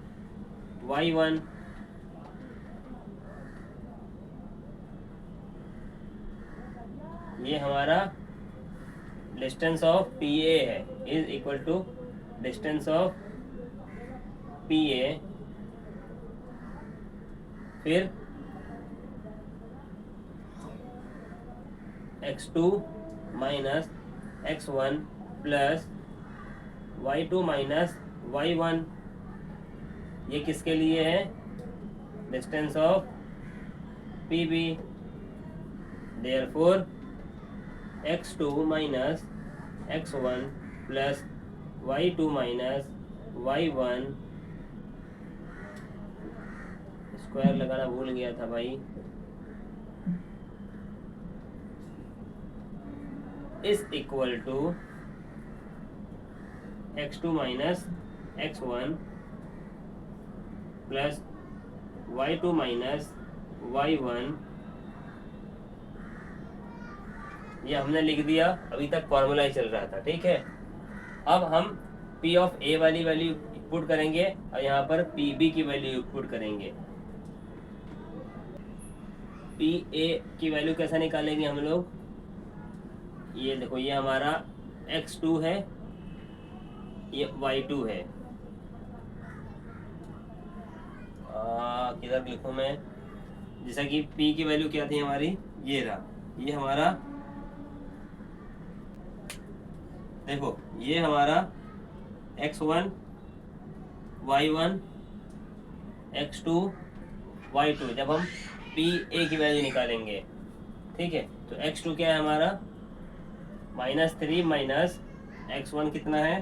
y1। ये हमारा डिस्टेंस ऑफ PA है, is equal to distance of PA, फिर x2 minus x1 plus y2 minus y1। ये किसके लिए है, distance of PB। Therefore x2 minus x1 plus y2 minus y1, square लगाना भूल गया था भाई, is equal to x2 minus x1 plus y2 minus y1। ये हमने लिख दिया, अभी तक फॉर्मूला ही चल रहा था, ठीक है। अब हम P ऑफ A वाली वैल्यू पुट करेंगे और यहाँ पर PB की वैल्यू पुट करेंगे। PA की वैल्यू कैसे निकालेंगे हम लोग, ये देखो, ये हमारा x2 है, ये y2 है, किधर लिखूं मैं, जैसा कि P की वैल्यू क्या थी हमारी, ये रहा, ये हमारा देखो, ये हमारा x1 y1 x2 y2, जब हम PA की वैल्यू निकालेंगे, ठीक है, तो x2 क्या है हमारा, -3 माइनस x1 कितना है,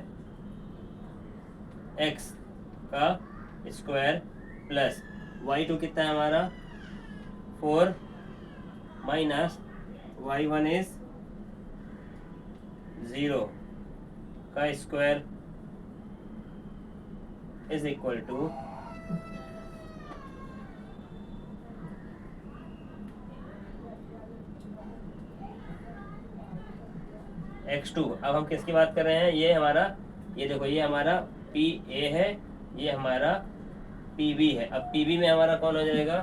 x का स्क्वायर प्लस y2 कितना है हमारा 4 माइनस y1 इज 0 का square is equal to x2। अब हम किसकी बात कर रहे हैं, ये हमारा, ये देखो, ये हमारा PA है, ये हमारा PB है। अब PB में हमारा कौन हो जाएगा,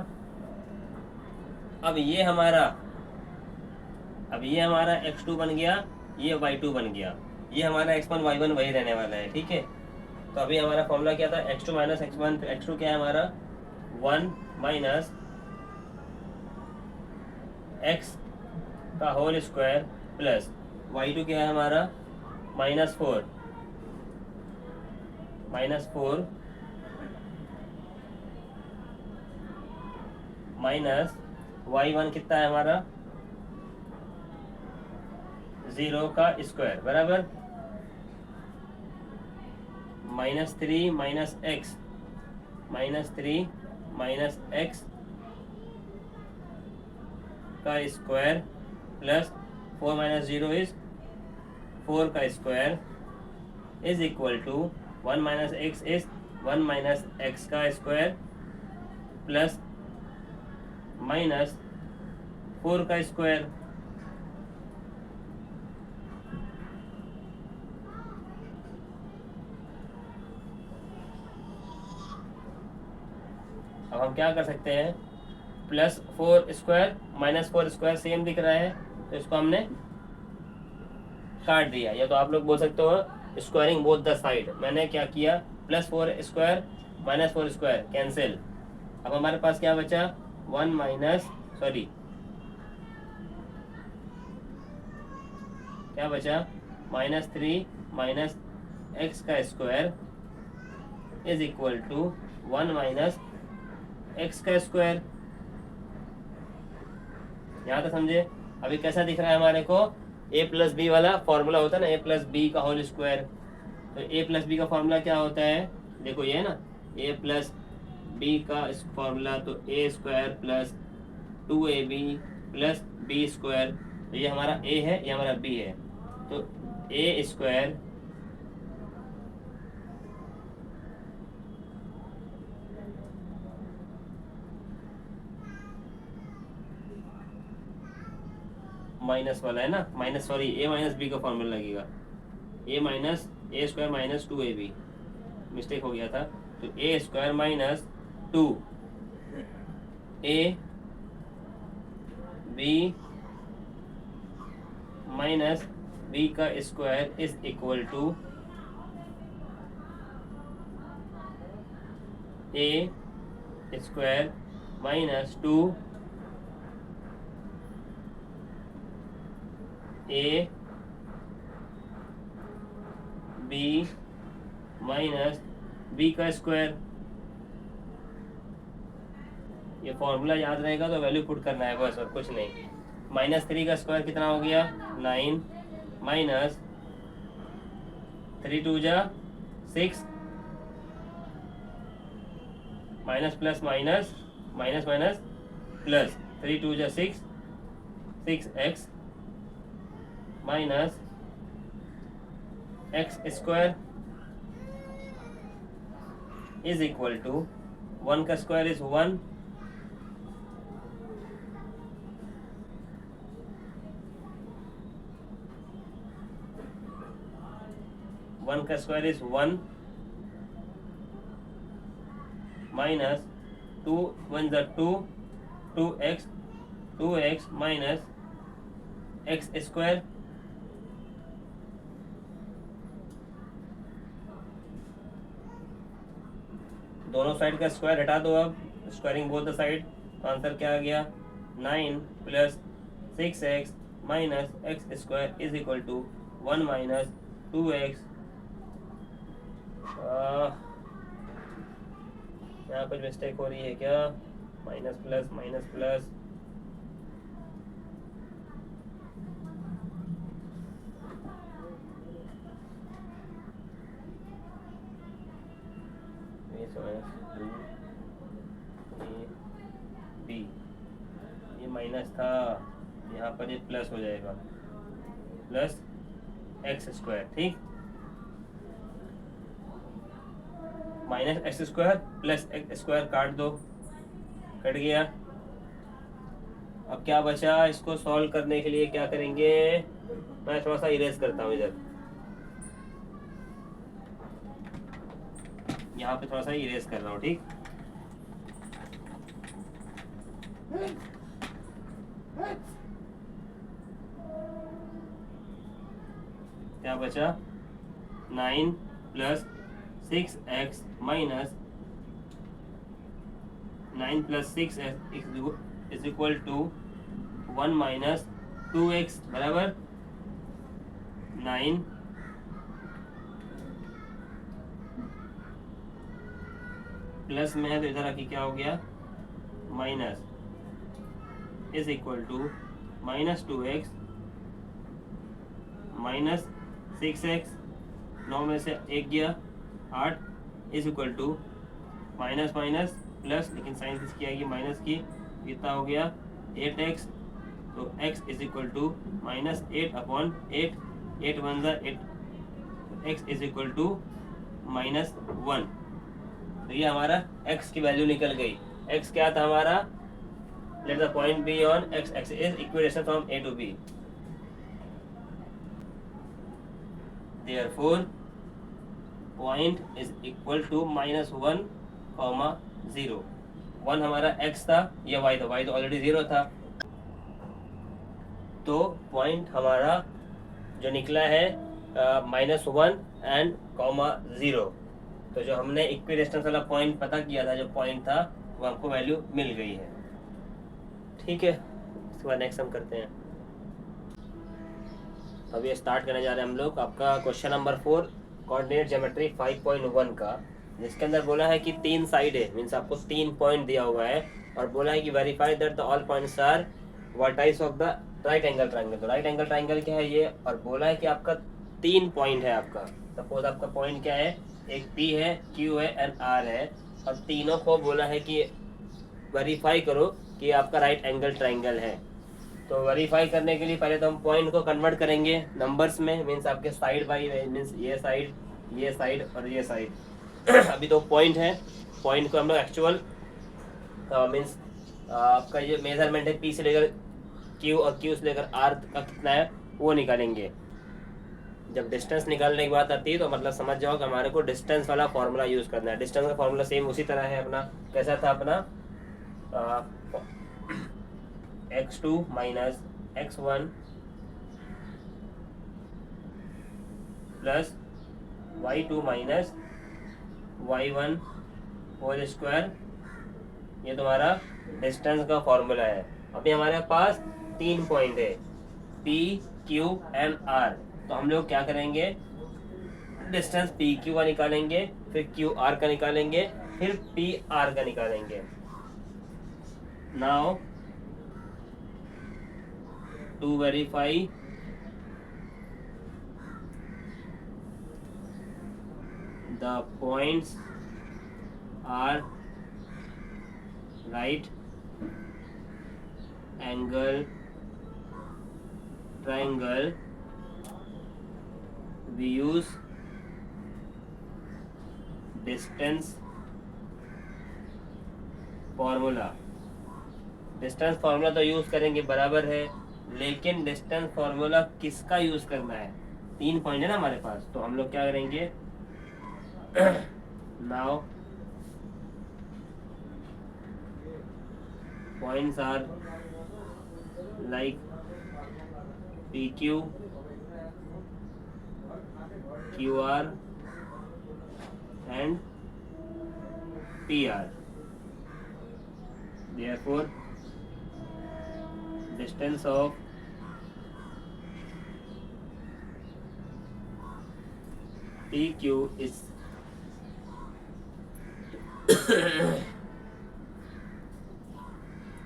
अब ये हमारा x2 बन गया, ये y2 बन गया, ये हमारा x1 y1 वही रहने वाला है, ठीक है। तो अभी हमारा फॉर्मूला क्या था, x2 माइनस x1, तो x2 क्या है हमारा 1 माइनस x का होल स्क्वायर प्लस y2 क्या है हमारा -4 माइनस y1 कितना है हमारा 0 का स्क्वायर बराबर -3 माइनस x का स्क्वायर प्लस 4 माइनस 0 इज 4 का square is equal to 1 minus x is 1 minus x का स्क्वायर प्लस माइनस 4 का स्क्वायर। अब हम क्या कर सकते हैं, plus 4 square minus 4 square same दिख रहा है, तो इसको हमने काट दिया, या तो आप लोग बोल सकते हो स्क्वायरिंग बोथ द साइड। मैंने क्या किया, plus 4 square minus 4 square cancel. अब हमारे पास क्या बचा, 1 माइनस सॉरी क्या बचा, -3 माइनस एक्स का square is equal to 1 minus x का स्क्वायर। यहाँ तक समझे। अभी कैसा दिख रहा है हमारे को, a प्लस बी वाला फॉर्मूला होता है ना, a प्लस बी का होल स्क्वायर। तो a प्लस बी का फॉर्मूला क्या होता है, देखो ये है ना, a प्लस बी का फॉर्मूला, तो a square plus 2ab plus B square. तो ये हमारा a है, ये हमारा b है, तो a स्क्वायर माइनस वाला है ना, minus sorry a minus B का फॉर्मूला लगेगा, a minus A square minus 2ab, mistake हो गया था। तो a square minus 2 a b minus b का square is equal to a square minus 2 a b minus b का square. ये formula याद रहेगा तो वैल्यू पुट करना है बस, और कुछ नहीं। -3 का स्क्वायर कितना हो गया, 9 माइनस 3 2 जा 6 minus plus minus minus minus plus 3 2 जा 6 6x minus x square is equal to 1 का स्क्वायर इज 1 1 का स्क्वायर इज 1 माइनस 2 1 जा 2 2x माइनस एक्स स्क्वायर। दोनों साइड का स्क्वायर हटा दो, अब स्क्वायरिंग बोथ द साइड, तो आंसर क्या आ गया, 9 plus 6x minus x square is equal to 1 minus 2x। यहाँ कुछ मिस्टेक हो रही है क्या, minus plus minus plus, B, ये माइनस था, यहाँ पर ये प्लस हो जाएगा, प्लस एक्स स्क्वायर, ठीक, minus x square plus x square काट दो, कट गया। अब क्या बचा, इसको सॉल्व करने के लिए क्या करेंगे, मैं थोड़ा सा इरेज करता हूँ इधर, यहाँ पे थोड़ा सा इरेज कर रहा हूँ, ठीक। क्या बचा, 9 plus 6x minus 9 plus 6x is equal to 1 minus 2x बराबर 9 प्लस में है तो इधर आके क्या हो गया, minus is equal to minus 2x minus 6x, 9 में से 1 गया 8 is equal to minus minus plus, लेकिन साइन किसकी आएगी, माइनस की, कितना हो गया 8x, तो x is equal to minus 8 upon 8, 8 1 जा 8, x इज इक्वल टू -1। तो ये हमारा x की वैल्यू निकल गई। x क्या था हमारा, let the point be on x axis is equidistant from A to B. Therefore point is equal to -1, 0. 1 हमारा x था, ये y था, y तो ऑलरेडी 0 था, तो पॉइंट हमारा जो निकला है -1 एंड (0). तो जो हमने इक्विडिस्टेंस वाला पॉइंट पता किया था, जो पॉइंट था, वो हमको वैल्यू मिल गई है। ठीक है, इसके बाद नेक्स्ट हम करते हैं। अब ये स्टार्ट करने जा रहे हैं हम लोग आपका क्वेश्चन नंबर 4 कोऑर्डिनेट ज्योमेट्री 5.1 का, जिसके अंदर बोला है कि 3 साइड है, मीन्स आपको 3 पॉइंट दिया हुआ है और बोला है कि verify that the all points are vertices of the right angle triangle. तो राइट एंगल ट्राइंगल क्या है ये, और बोला है कि आपका 3 पॉइंट है आपका। सपोज आपका पॉइंट क्या है, एक P है, Q है एंड R है, और तीनों को बोला है कि वेरीफाई करो कि आपका राइट एंगल ट्राइंगल है। तो वेरीफाई करने के लिए पहले तो हम पॉइंट को कन्वर्ट करेंगे नंबर्स में, मीन्स आपके साइड बाई मीन्स ये साइड और ये साइड। अभी तो पॉइंट है, पॉइंट को हम लोग एक्चुअल मीन्स आपका ये मेजरमेंट है P से लेकर Q और Q से लेकर R का कितना है वो निकालेंगे। जब डिस्टेंस निकालने की बात आती है तो मतलब समझ जाओ कि हमारे को डिस्टेंस वाला फॉर्मूला यूज़ करना है। डिस्टेंस का फॉर्मूला सेम उसी तरह है अपना, कैसा था अपना x2 minus x1 plus y2 minus y1 whole square. ये तुम्हारा डिस्टेंस का फॉर्मूला है। अभी हमारे पास 3 पॉइंट है P, Q एंड R। तो हम लोग क्या करेंगे, डिस्टेंस PQ का निकालेंगे, फिर QR का निकालेंगे, फिर PR का निकालेंगे। Now to verify the points are right angle triangle, we use distance formula। Distance formula तो यूज करेंगे बराबर है, लेकिन डिस्टेंस फार्मूला किसका यूज करना है, 3 पॉइंट है ना हमारे पास, तो हम लोग क्या करेंगे now points are like PQ, QR and PR. Therefore, distance of PQ is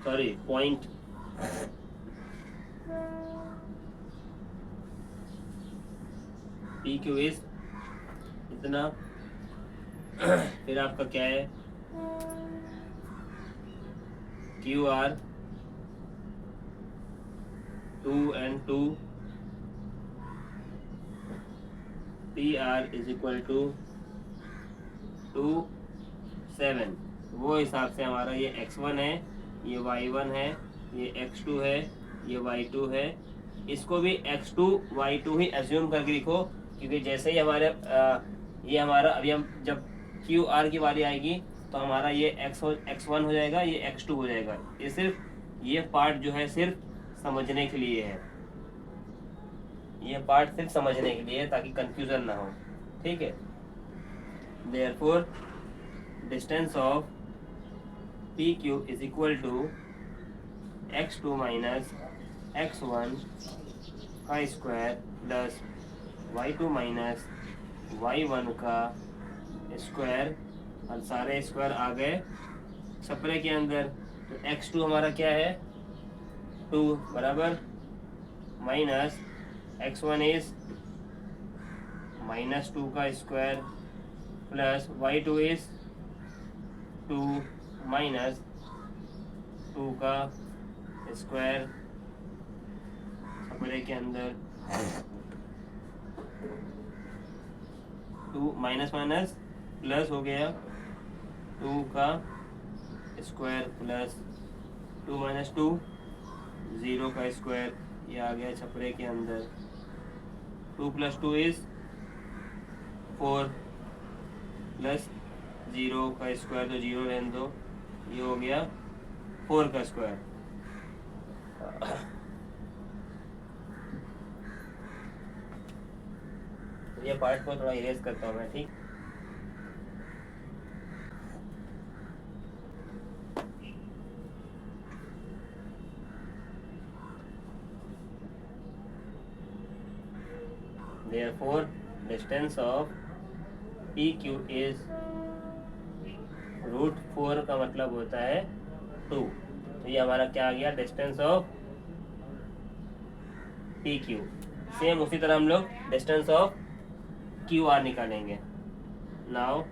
sorry point PQ is इतना। फिर आपका क्या है QR 2 and 2, PR is equal to 2, 7। वो हिसाब से हमारा ये x1 है, ये y1 है, ये x2 है, ये y2 है। इसको भी x2 y2 ही एज्यूम करके लिखो, क्योंकि जैसे ही हमारे ये हमारा अभी हम जब QR की बारी आएगी तो हमारा ये x1 हो जाएगा, ये x2 हो जाएगा। ये सिर्फ ये पार्ट जो है सिर्फ समझने के लिए है, ये पार्ट सिर्फ समझने के लिए है ताकि कंफ्यूजन ना हो। ठीक है, therefore distance of PQ is equal to x2 minus x1 का square plus y2 minus y1 का स्क्वायर, और सारे स्क्वायर आ गए छपरे के अंदर। तो x2 हमारा क्या है 2 बराबर माइनस x1 इज -2 का square plus y2 is 2 minus 2 का स्क्वायर छपरे के अंदर। 2 माइनस माइनस प्लस हो गया, 2 का स्क्वायर प्लस 2 माइनस 2 0 का स्क्वायर, ये आ गया छपरे के अंदर। 2 प्लस 2 इज 4 प्लस 0 का स्क्वायर, तो 0 रहने दो, ये हो गया 4 का स्क्वायर। ये पार्ट को थोड़ा इरेज करता हूँ मैं, ठीक। Therefore, distance of PQ is √4 का मतलब होता है 2। तो ये हमारा क्या आ गया, डिस्टेंस ऑफ PQ। सेम उसी तरह हम लोग डिस्टेंस ऑफ QR निकालेंगे। Now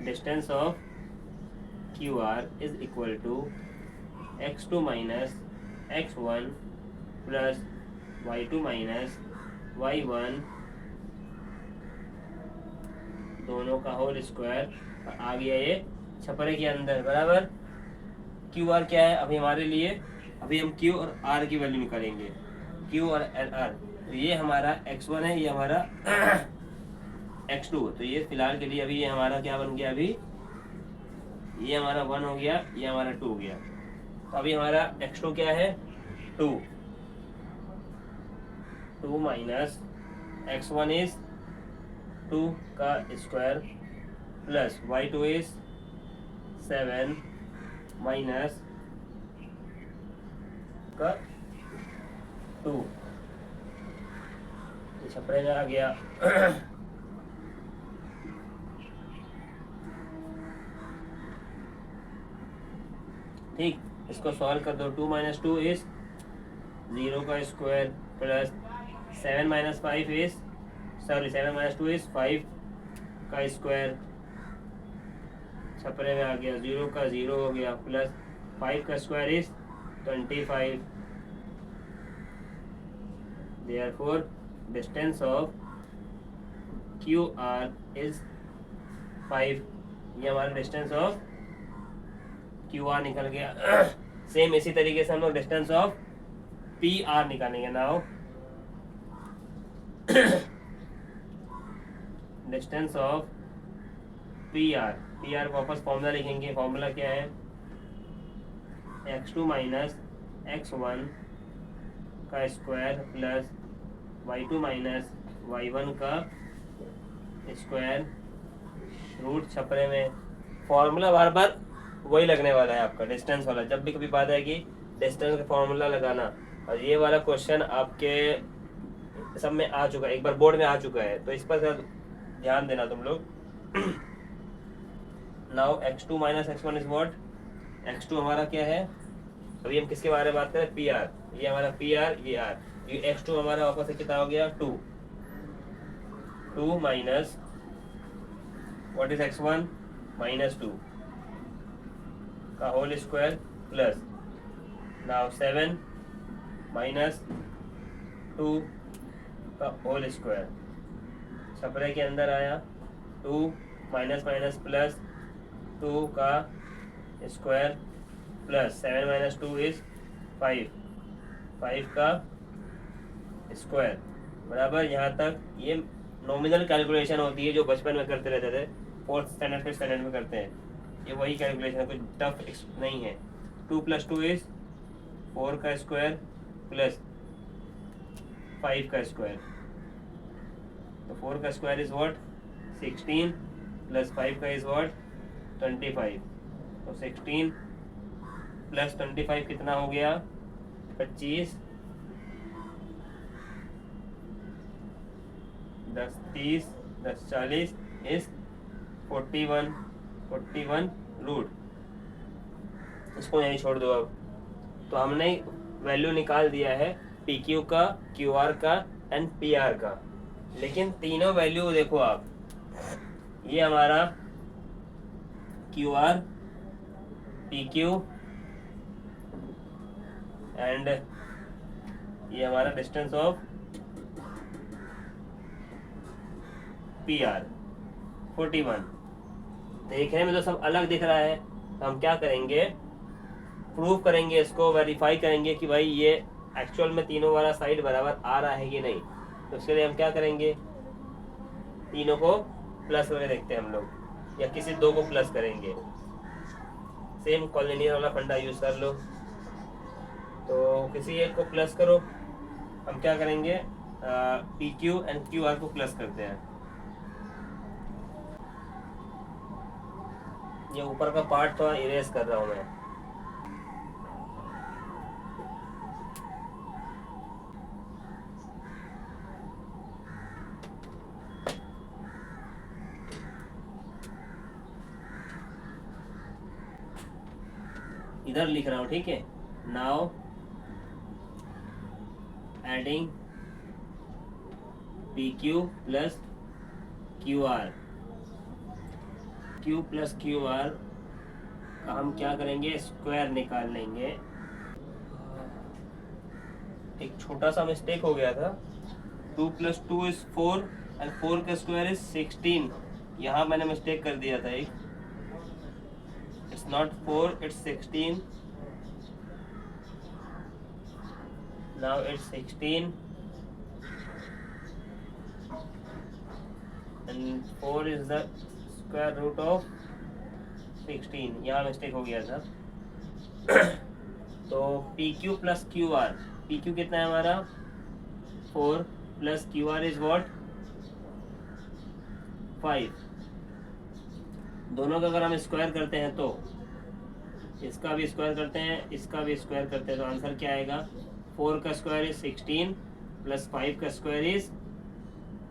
distance of QR is equal to x2 minus x1 plus y2 minus y1 दोनों का होल स्क्वायर, आ गया ये छपरे के अंदर, बराबर। QR क्या है अभी हमारे लिए, अभी हम Q और R की वैल्यू निकालेंगे, Q और R। तो ये हमारा x1 है, ये हमारा x2। तो ये फिलहाल के लिए अभी ये हमारा क्या बन गया, अभी ये हमारा 1 हो गया, ये हमारा 2 हो गया। तो अभी हमारा x2 क्या है, 2 माइनस x1 इज 2 का square plus y2 is 7 minus का 2, ये छपरे में आ गया। ठीक, इसको सॉल्व कर दो। 2 माइनस 2 इज 0 का square plus 7 minus 5 is 7 minus 2 is 5 का स्क्वायर, छपरे में आ गया, 0 का 0 हो गया, प्लस 5 का square is 25। Therefore, distance of QR is 5। ये हमारा डिस्टेंस ऑफ QR निकल गया। सेम इसी तरीके से हम लोग डिस्टेंस ऑफ PR निकालेंगे। नाउ डिस्टेंस ऑफ PR को वापस फॉर्मूला लिखेंगे। फॉर्मूला क्या है, x2 माइनस x1 का square plus y2 minus y1 का स्क्वायर, रूट छपरे में। फॉर्मूला बार बार वही लगने वाला है आपका, डिस्टेंस वाला। जब भी कभी बात आएगी डिस्टेंस का फॉर्मूला लगाना। और ये वाला क्वेश्चन आपके सब में आ चुका है, एक बार बोर्ड में आ चुका है, तो इस पर ध्यान देना तुम लोग। Now x2 minus x1 is what, x2 हमारा क्या है, अभी हम किसके बारे में बात करें, PR। ये हमारा PR, ये R। ये x2 हमारा वापस से कितना हो गया, 2 minus what is x1 minus 2 का whole square plus now 7 minus 2 का होल स्क्वायर, छपरे के अंदर आया, 2 माइनस माइनस प्लस 2 का स्क्वायर प्लस 7 माइनस 2 इज 5 का स्क्वायर, बराबर। यहाँ तक ये नॉमिनल कैलकुलेशन होती है जो बचपन में करते रहते थे, 4th स्टैंडर्ड 5th स्टैंडर्ड में करते हैं। ये वही कैलकुलेशन है, कुछ टफ नहीं है। 2 प्लस 2 इज 4 का स्क्वायर प्लस 5 का स्क्वायर, तो 4 का स्क्वायर इज व्हाट 16 प्लस 5 का इज व्हाट 25। तो 16 प्लस 25 कितना हो गया, 25, 10 30 10 40 इज 41 रूट। इसको यहीं छोड़ दो अब। तो हमने वैल्यू निकाल दिया है PQ का, QR का एंड PR का, लेकिन तीनों वैल्यू देखो आप, ये हमारा QR, PQ एंड ये हमारा डिस्टेंस ऑफ PR 41। देखने में तो सब अलग दिख रहा है, तो हम क्या करेंगे, प्रूव करेंगे, इसको वेरीफाई करेंगे कि भाई ये एक्चुअल में तीनों वाला साइड बराबर आ रहा है कि नहीं। तो उसके लिए हम क्या करेंगे, तीनों को प्लस करके देखते हैं हम लोग, या किसी दो को प्लस करेंगे। सेम कॉलिनियर वाला फंडा यूज कर लो। तो किसी एक को प्लस करो, हम क्या करेंगे, P Q and Q R को प्लस करते हैं। ये ऊपर का पार्ट थोड़ा इरेज कर रहा हूँ मैं। इधर लिख रहा हूँ, ठीक है। Now adding P Q plus Q are, Q plus Q are का हम क्या करेंगे, स्क्वायर निकाल लेंगे। एक छोटा सा मिस्टेक हो गया था, 2 + 2 = 4 एंड 4 का स्क्वायर इज 16। यहाँ मैंने मिस्टेक कर दिया था एक, it's not 4, it's 16। Now it's 16 and 4 is the square root of 16। यहाँ मिस्टेक हो गया था। तो P Q plus Q R, P Q कितना है हमारा 4 plus Q R is what 5। दोनों का अगर हम स्क्वायर करते हैं तो इसका भी स्क्वायर करते हैं, इसका भी स्क्वायर करते हैं, तो आंसर क्या आएगा, 4 का स्क्वायर इज 16 प्लस 5 का square is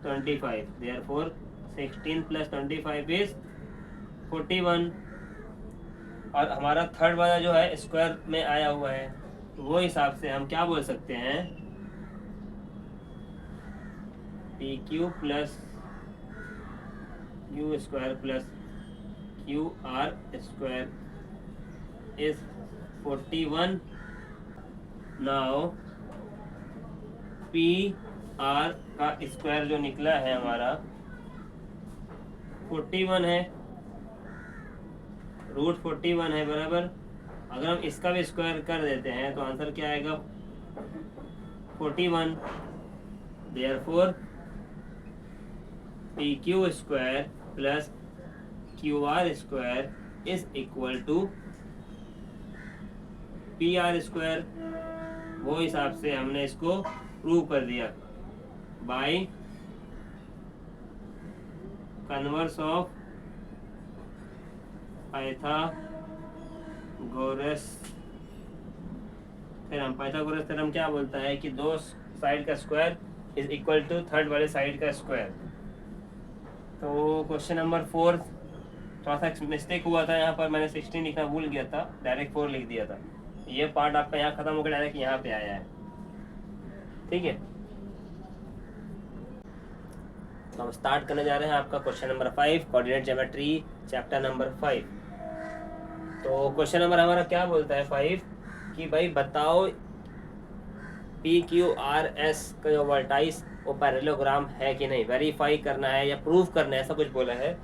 25। Therefore 16 plus 25 is 41। और हमारा थर्ड वाला जो है स्क्वायर में आया हुआ है, तो वो हिसाब से हम क्या बोल सकते हैं, P Q plus Q square plus Q R square is 41। Now P R का स्क्वायर जो निकला है हमारा 41 है, रूट 41 है बराबर। अगर हम इसका भी स्क्वायर कर देते हैं तो आंसर क्या आएगा 41। Therefore P Q square plus Q R square is equal to P R square. वो हिसाब से हमने इसको प्रूव कर दिया by converse of Pythagoras theorem. Pythagoras theorem क्या बोलता है कि दो साइड का square is equal to third वाले साइड का स्क्वायर। तो क्वेश्चन नंबर 4 थोड़ा सा मिस्टेक हुआ था, यहाँ पर मैंने 16 लिखना भूल गया था, डायरेक्ट 4 लिख दिया था। ये पार्ट आपका यहाँ खत्म हो गया, डायरेक्ट यहाँ पे आया है, ठीक है। तो हम स्टार्ट करने जा रहे हैं आपका question number 5, coordinate geometry chapter number 5। तो क्वेश्चन नंबर हमारा क्या बोलता है 5 कि भाई बताओ पी क्यू आर एस का जो वर्टाइस वो पैरेललोग्राम है कि नहीं, वेरीफाई करना है या प्रूफ करना है, ऐसा कुछ बोला है।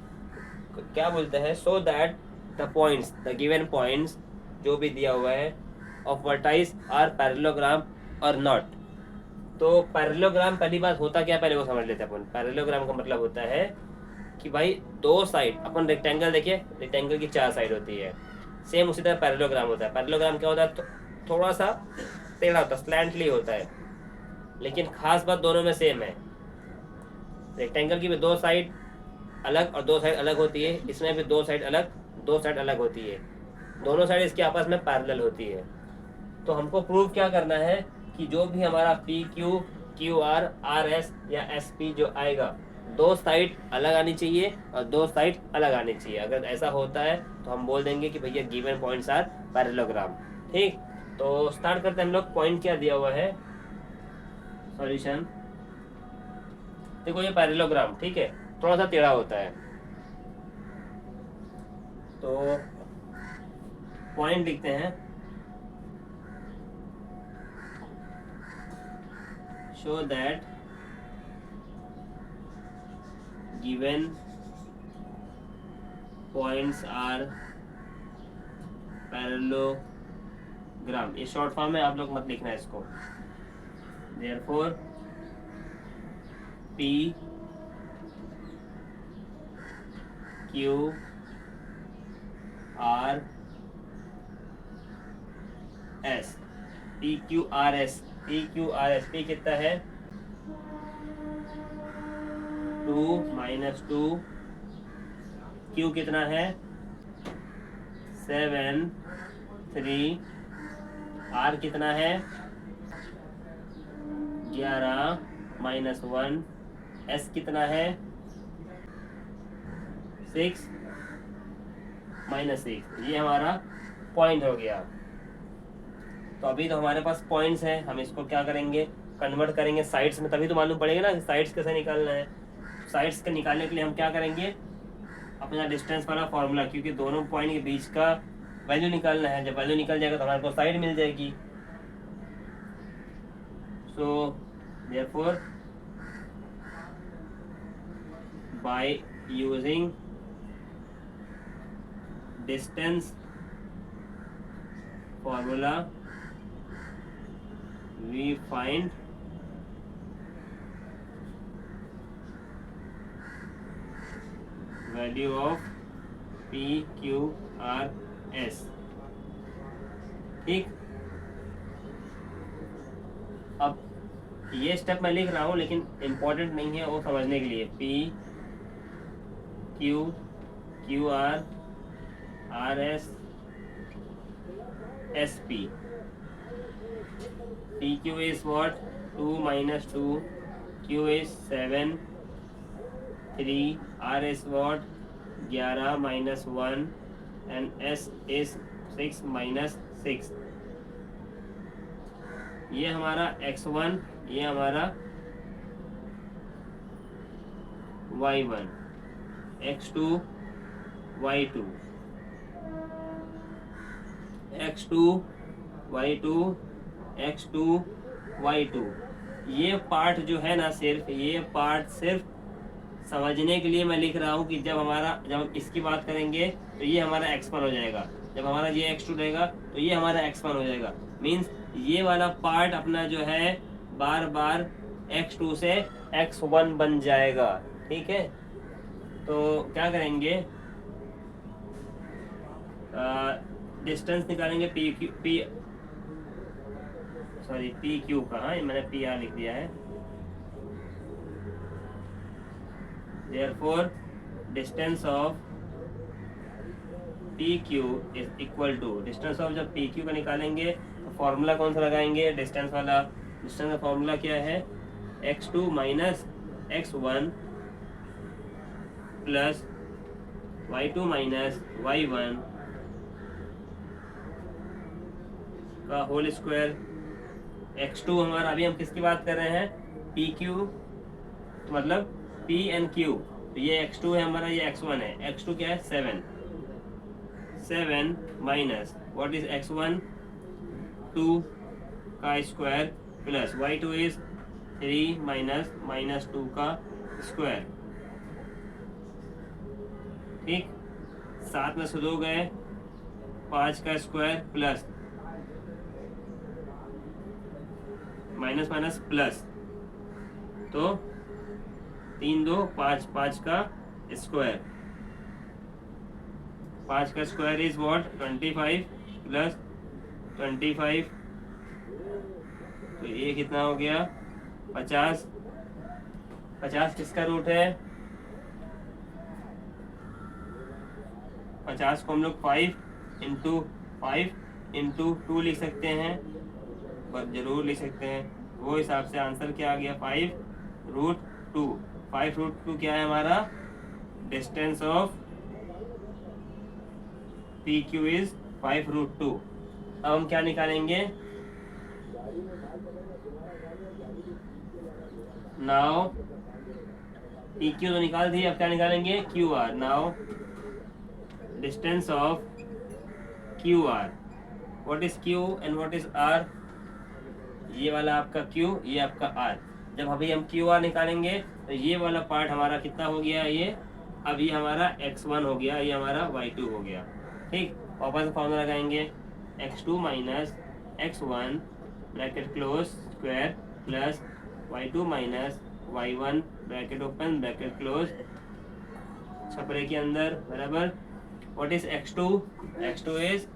क्या बोलते हैं, so that the points, the given points जो भी दिया हुआ है ऑफ वर्टाइस आर पैरेललोग्राम और नॉट। तो पैरेललोग्राम पहली बात होता क्या, पहले वो समझ लेते हैं अपन। पैरेललोग्राम का मतलब होता है कि भाई दो साइड, अपन रेक्टेंगल देखिए, रेक्टेंगल की 4 साइड होती है, सेम उसी तरह पैरेललोग्राम होता है। पैरेललोग्राम क्या होता है, तो थोड़ा सा टेढ़ा होता है, स्लैंटली होता है, लेकिन खास बात दोनों में सेम है। रेक्टेंगल की भी 2 साइड अलग और 2 साइड अलग होती है, इसमें भी 2 साइड अलग 2 साइड अलग होती है, दोनों साइड इसके आपस में पैरेलल होती है। तो हमको प्रूव क्या करना है कि जो भी हमारा P Q Q R R S या एस पी जो आएगा, 2 साइड अलग आनी चाहिए और 2 साइड अलग आनी चाहिए। अगर ऐसा होता है तो हम बोल देंगे कि भैया गिवन पॉइंट्स आर पैरेललोग्राम। ठीक, तो स्टार्ट करते हैं हम लोग। पॉइंट क्या दिया हुआ है, सॉल्यूशन देखो, ये पैरेललोग्राम, ठीक है, थोड़ा सा टेढ़ा होता है। तो पॉइंट लिखते हैं, show that given points are parallelogram ग्राम। ये शॉर्ट फॉर्म है, आप लोग मत लिखना इसको। Therefore P Q R S, P Q R S, P Q R S, P कितना है 2 - 2, क्यू कितना है 7 3, आर कितना है 11 - 1, एस कितना है 6 - 6। ये हमारा पॉइंट हो गया। तो अभी तो हमारे पास पॉइंट्स हैं, हम इसको क्या करेंगे कन्वर्ट करेंगे साइड्स में, तभी तो मालूम पड़ेगा ना कि साइड्स कैसे निकालना है। साइड्स के निकालने के लिए हम क्या करेंगे अपना डिस्टेंस वाला फॉर्मूला, क्योंकि दोनों पॉइंट के बीच का वैल्यू निकालना है। जब वैल्यू निकल जाएगा तो हमारे को साइड मिल जाएगी। So therefore by using distance formula we find value of P Q R S। ठीक, अब ये स्टेप मैं लिख रहा हूँ लेकिन इम्पोर्टेंट नहीं है वो समझने के लिए। P Q Q R R S S P, PQ is what 2 - 2, Q is 7 3, R is what 11 - 1 and S is 6 - 6। ये हमारा x1, ये हमारा y1, x2 y2, x2 y2 x2 y2। ये पार्ट जो है ना, सिर्फ ये पार्ट सिर्फ समझने के लिए मैं लिख रहा हूँ कि जब हम इसकी बात करेंगे तो ये हमारा x1 हो जाएगा, जब हमारा ये x2 रहेगा तो ये हमारा x1 हो जाएगा। मीन्स ये वाला पार्ट अपना जो है बार बार x2 से x1 बन जाएगा। ठीक है, तो क्या करेंगे डिस्टेंस निकालेंगे पी क्यू का, हाँ मैंने पी आर लिख दिया है। Therefore distance of P Q is equal to, distance of जब पी क्यू का निकालेंगे तो फॉर्मूला कौन सा लगाएंगे डिस्टेंस वाला। डिस्टेंस का फॉर्मूला क्या है x2 - x1 plus y2 - y1 का होल स्क्वायर। x2 हमारा, अभी हम किसकी बात कर रहे हैं पी क्यू मतलब P एंड Q, तो ये x2 है हमारा, ये x1 है। x2 क्या है 7 माइनस व्हाट इज x1 2 का square plus y2 is 3 minus 2 का स्क्वायर। ठीक, 7 में से 2 गए, 5 का स्क्वायर प्लस माइनस प्लस, तो 3 2 5, 5 का स्क्वायर, 5 का स्क्वायर इज व्हाट 25 प्लस 25, तो ये कितना हो गया 50। 50 किसका रूट है 50 को हम लोग 5 इंटू 5 इंटू 2 लिख सकते हैं, जरूर लिख सकते हैं। वो हिसाब से आंसर क्या आ गया 5√2। 5√2 क्या है हमारा distance of P Q is 5√2। अब हम क्या निकालेंगे नाउ, पी क्यू तो निकाल दिए, अब क्या निकालेंगे Q R. Now distance of Q R, what is Q and what is R. ये वाला आपका Q, ये आपका R। जब अभी हम QR निकालेंगे तो ये वाला पार्ट हमारा कितना हो गया ये, अब ये हमारा x1 हो गया, ये हमारा y2 हो गया। ठीक, वापस फॉर्मूला लगाएंगे x2 - x1 bracket close square plus y2 minus y1 bracket open bracket close छपरे के अंदर बराबर। What is x2? x2 is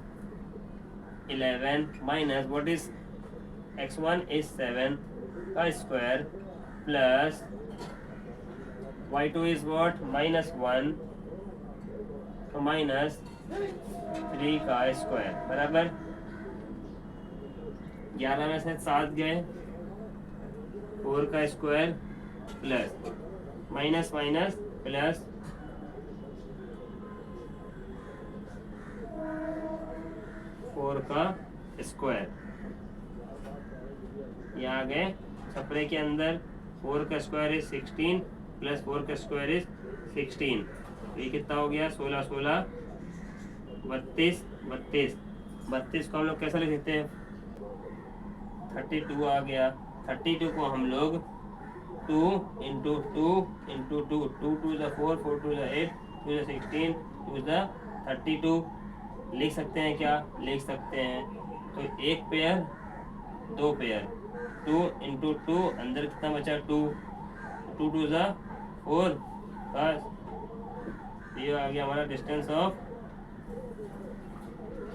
11 minus what is x1 is 7 का square plus y2 is what minus 1 तो माइनस 3 का square बराबर। 11 में से 7 गए 4 का square plus minus minus plus 4 का स्क्वायर। यहाँ गए छपरे के अंदर 4 का स्क्वायर इज 16 प्लस 4 का स्क्वायर इज 16 तो ये कितना हो गया 16 16 32 32 32 को हम लोग कैसा लिख देते हैं 32 आ गया। 32 को हम लोग 2 इंटू 2 इंटू 2 2 2 ज़ा 4 4 2 ज़ा 8 2 ज़ा 16 2 ज़ा 32 लिख सकते हैं क्या लिख सकते हैं। तो एक पेयर 2 पेयर 2 इंटू 2 अंदर कितना बचा 2 2 2 ज़ा 4 बस ये आ गया हमारा distance of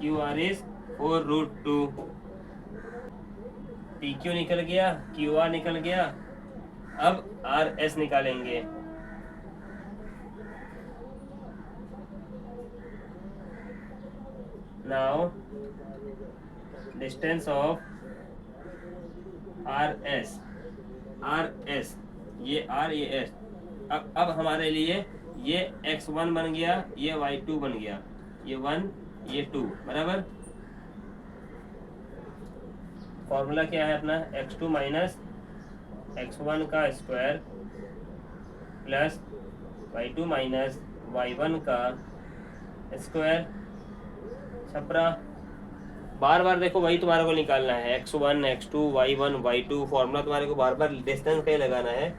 Q R is 4√2। P Q निकल गया क्यू आर निकल गया। अब आर एस निकालेंगे। Now distance of R S ये आर ये एस। अब हमारे लिए ये x1 बन गया ये y2 बन गया ये 1 ये 2 बराबर। फॉर्मूला क्या है अपना x2 माइनस x1 का square plus y2 minus y1 का स्क्वायर छपरा। बार बार देखो वही तुम्हारे को निकालना है x1 x2 y1 y2 formula तुम्हारे को बार बार डिस्टेंस का ही लगाना है।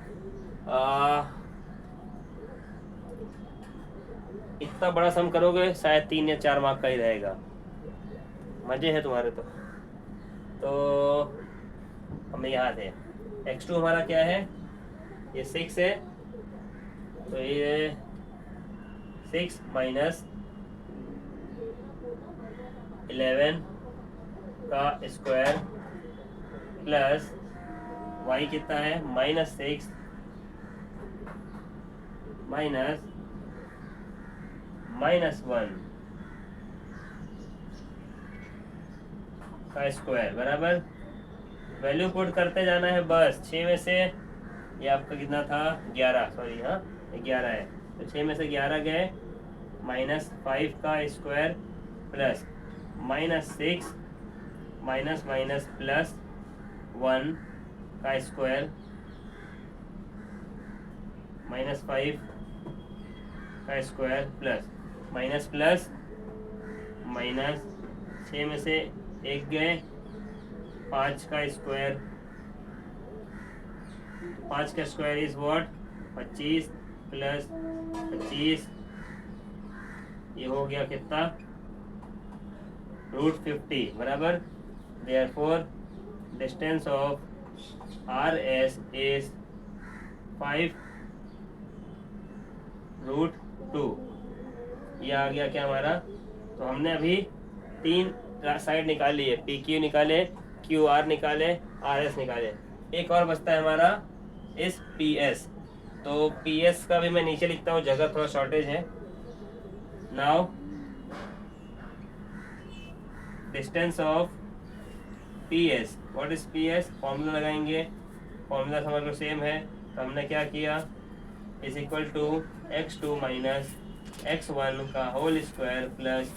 इतना बड़ा सम करोगे शायद 3 या 4 मार्क का ही रहेगा। मजे है तुम्हारे तो हमें याद है x2 हमारा क्या है ये 6 है तो ये 6 माइनस 11 का स्क्वायर प्लस y कितना है -6 माइनस -1 का स्क्वायर बराबर। वैल्यू पुट करते जाना है बस। 6 में से ये आपका कितना था 11 सॉरी हाँ 11 है तो 6 में से 11 गए -5 का square plus -6 minus minus plus 1 का स्क्वायर -5 का square plus minus plus minus 6 में से 1 गए 5 का स्क्वायर 5 का स्क्वायर इज व्हाट 25 प्लस 25 ये हो गया कितना √50 बराबर। Therefore distance of R S is 5√2। ये आ गया क्या हमारा। तो हमने अभी 3 साइड निकाल लिए पी क्यू निकाले क्यू आर निकाले आर एस निकाले। एक और बचता है हमारा इस पी एस। तो पी एस का भी मैं नीचे लिखता हूँ जगह थोड़ा शॉर्टेज है। Now distance of P S what is P S formula लगाएंगे। फॉर्मूला समझ लो सेम है तो हमने क्या किया is equal to x2 minus x1 का whole square plus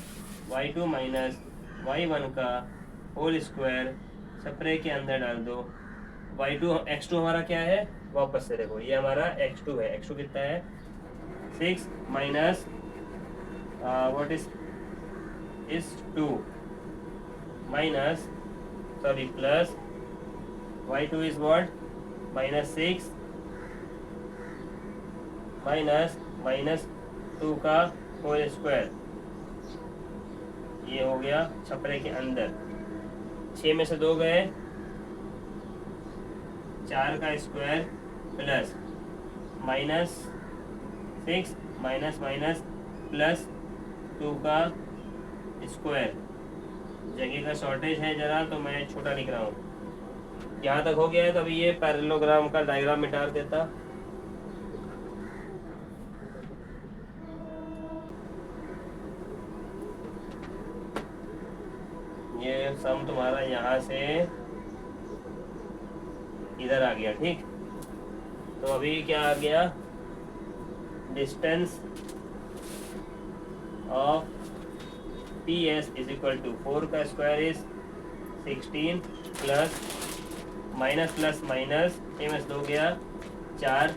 y2 minus y1 का होल स्क्वायर छपरे के अंदर डाल दो। y2 x2 हमारा क्या है वापस से देखो ये हमारा x2 है। x2 कितना है 6 minus what is 2 minus sorry plus y2 is what -6 minus 2 का होल स्क्वायर ये हो गया छपरे के अंदर 6 में से 2 गए, 4 का square plus -6 minus minus plus 2 का स्क्वायर। जगह का शॉर्टेज है ज़रा, तो मैं छोटा लिख रहा हूँ। यहाँ तक हो गया है, तो अभी ये पैरेललोग्राम का डायग्राम मिटा देता। ये सम तुम्हारा यहाँ से इधर आ गया, ठीक। तो अभी क्या आ गया, distance of P S is equal to 4 का square is 16 plus minus plus minus M हो गया 4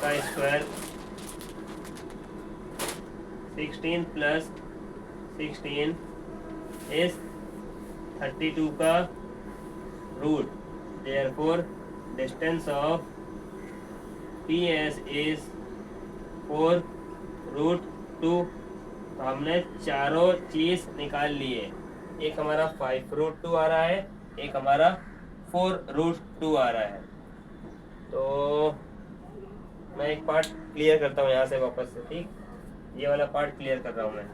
का स्क्वायर 16 प्लस 16 इज 32 का root. Therefore distance of P S is 4√2। तो हमने चारों चीज निकाल लिए। एक हमारा 5√2 आ रहा है, एक हमारा 4√2 आ रहा है। तो मैं एक पार्ट क्लियर करता हूँ यहाँ से वापस से, ठीक। ये वाला पार्ट क्लियर कर रहा हूँ मैं।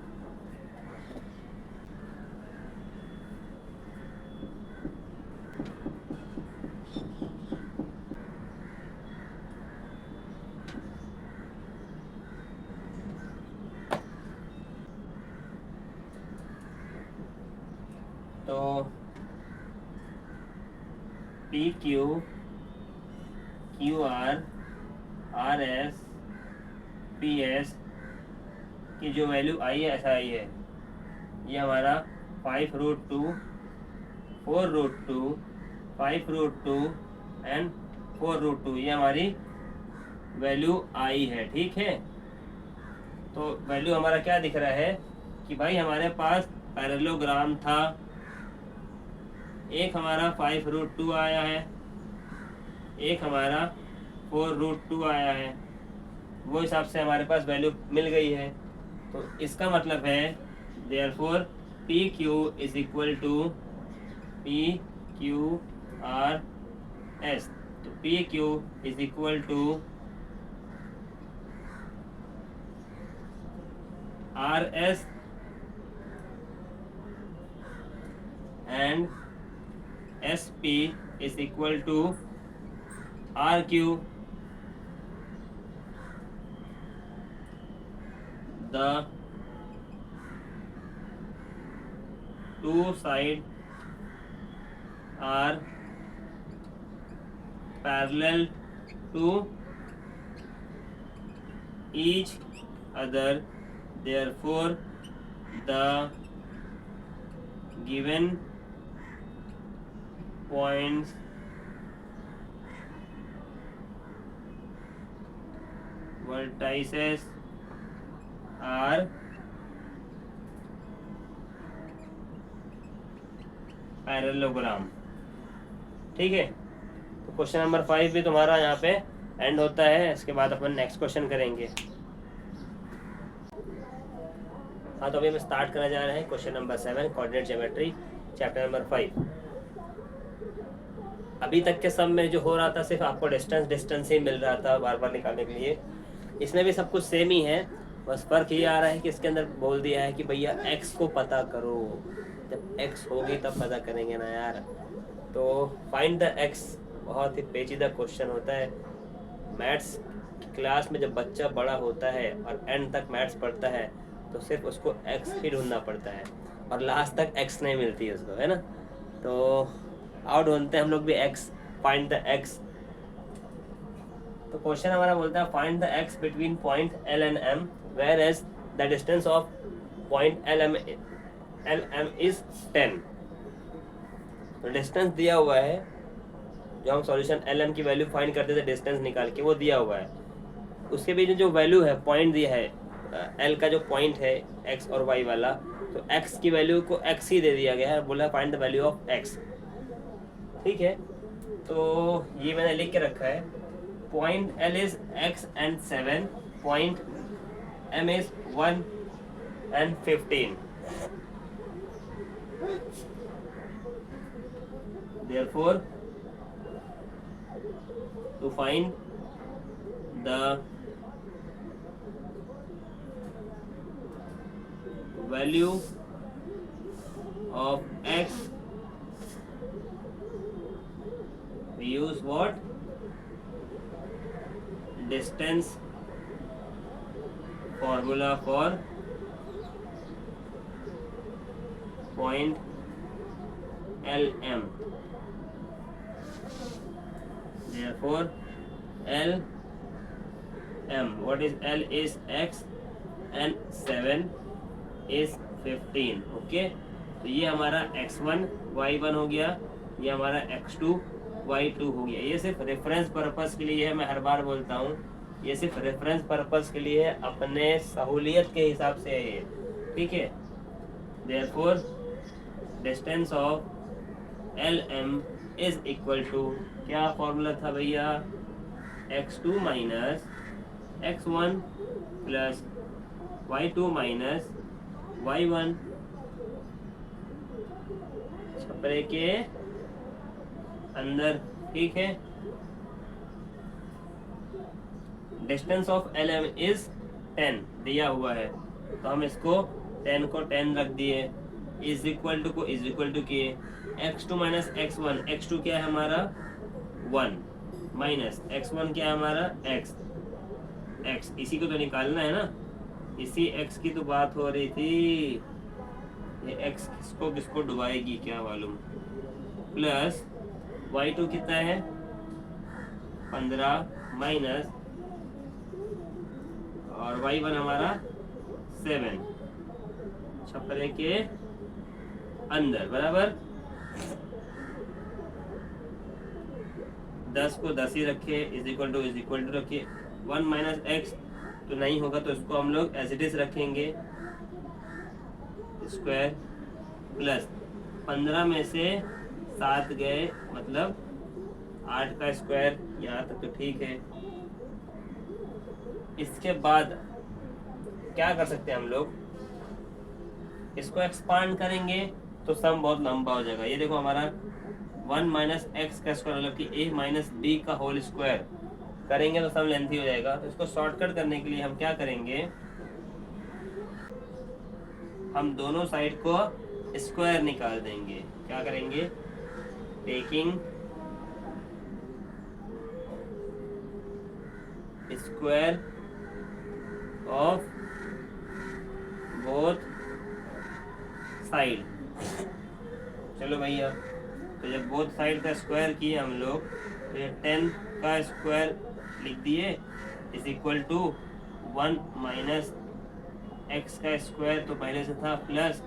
तो P Q Q R R S P S की जो वैल्यू आई है, ऐसा आई है, ये हमारा 5√2 4√2 5√2 एंड 4√2 ये हमारी वैल्यू आई है, ठीक है। तो वैल्यू हमारा क्या दिख रहा है कि भाई हमारे पास पैरेललोग्राम था, एक हमारा 5√2 आया है, एक हमारा 4√2 आया है। वो हिसाब से हमारे पास वैल्यू मिल गई है। तो इसका मतलब है therefore P Q is equal to P Q R S. तो P Q is equal to R S and S P is equal to R Q. The two sides are parallel to each other, therefore the given points vertices are parallelogram, ठीक है। तो question number 5 भी तुम्हारा यहाँ पे and होता है। इसके बाद अपन नेक्स्ट क्वेश्चन करेंगे। हाँ, तो अभी हम स्टार्ट करने जा रहे हैं question number 7 coordinate geometry chapter number 5। अभी तक के सब में जो हो रहा था सिर्फ आपको डिस्टेंस ही मिल रहा था बार बार निकालने के लिए। इसमें भी सब कुछ सेम ही है, बस फर्क ये आ रहा है कि इसके अंदर बोल दिया है कि भैया x को पता करो। जब x होगी तब पता करेंगे ना यार। तो फाइंड द x बहुत ही पेचीदा क्वेश्चन होता है। मैथ्स क्लास में जब बच्चा बड़ा होता है और एंड तक मैथ्स पढ़ता है तो सिर्फ उसको x ही ढूंढना पड़ता है और लास्ट तक x नहीं मिलती है उसको, है ना। तो आओ ढूंढते हैं हम लोग भी x, फाइंड द x। तो क्वेश्चन हमारा बोलता है find the x between point L and M whereas the distance of point LM is 10। तो डिस्टेंस दिया हुआ है, जो हम सॉल्यूशन LM की वैल्यू फाइंड करते थे डिस्टेंस निकाल के, वो दिया हुआ है। उसके बीच में जो वैल्यू है, पॉइंट दिया है, L का जो पॉइंट है x और y वाला, तो x की वैल्यू को x ही दे दिया गया है, बोला find the value of x, ठीक है। तो ये मैंने लिख के रखा है, point L is x and 7, point M is 1 and 15। therefore to find the value of x we use what? Distance formula for point LM. Therefore LM, what is L is x and 7 is 15. Okay, तो ये हमारा x1 y1 हो गया, ये हमारा x2 y2 हो गया। ये सिर्फ रेफरेंस पर्पस के लिए है, मैं हर बार बोलता हूँ ये सिर्फ रेफरेंस पर्पस के लिए है, अपने सहूलियत के हिसाब से है ये, ठीक है। Therefore distance of LM is equal to, क्या फॉर्मूला था भैया, x2 minus x1 plus y2 minus y1, छपरे के अंदर, ठीक है। डिस्टेंस ऑफ LM इज 10 दिया हुआ है, तो हम इसको 10 को 10 रख दिए, इज इक्वल टू को इज इक्वल टू किए, x2 माइनस x1, x2 क्या है हमारा 1 माइनस x1 क्या है हमारा x, इसी को तो निकालना है ना, इसी x की तो बात हो रही थी, ये x किसको किसको डुबाएगी क्या मालूम, प्लस y2 कितना है 15 माइनस और y1 हमारा 7, छपरे के अंदर बराबर, 10 को 10 ही रखे, इज इक्वल टू रखिए, 1 माइनस एक्स तो नहीं होगा, तो इसको हम लोग एज इट इज रखेंगे, स्क्वायर प्लस 15 में से 7 गए, मतलब 8 का स्क्वायर, यहाँ तक तो ठीक है। इसके बाद क्या कर सकते हैं हम लोग, इसको एक्सपांड करेंगे तो सम बहुत लंबा हो जाएगा। ये देखो हमारा 1 माइनस एक्स का स्क्वायर मतलब कि a माइनस बी का होल स्क्वायर करेंगे तो सम लेंथी हो जाएगा। तो इसको शॉर्टकट करने के लिए हम क्या करेंगे, हम दोनों साइड को स्क्वायर निकाल देंगे। क्या करेंगे, taking square of both side. चलो भैया, तो जब बोथ साइड का स्क्वायर किए हम लोग, तो ये 10 का स्क्वायर लिख दिए is equal to 1 minus x का स्क्वायर तो पहले से था, प्लस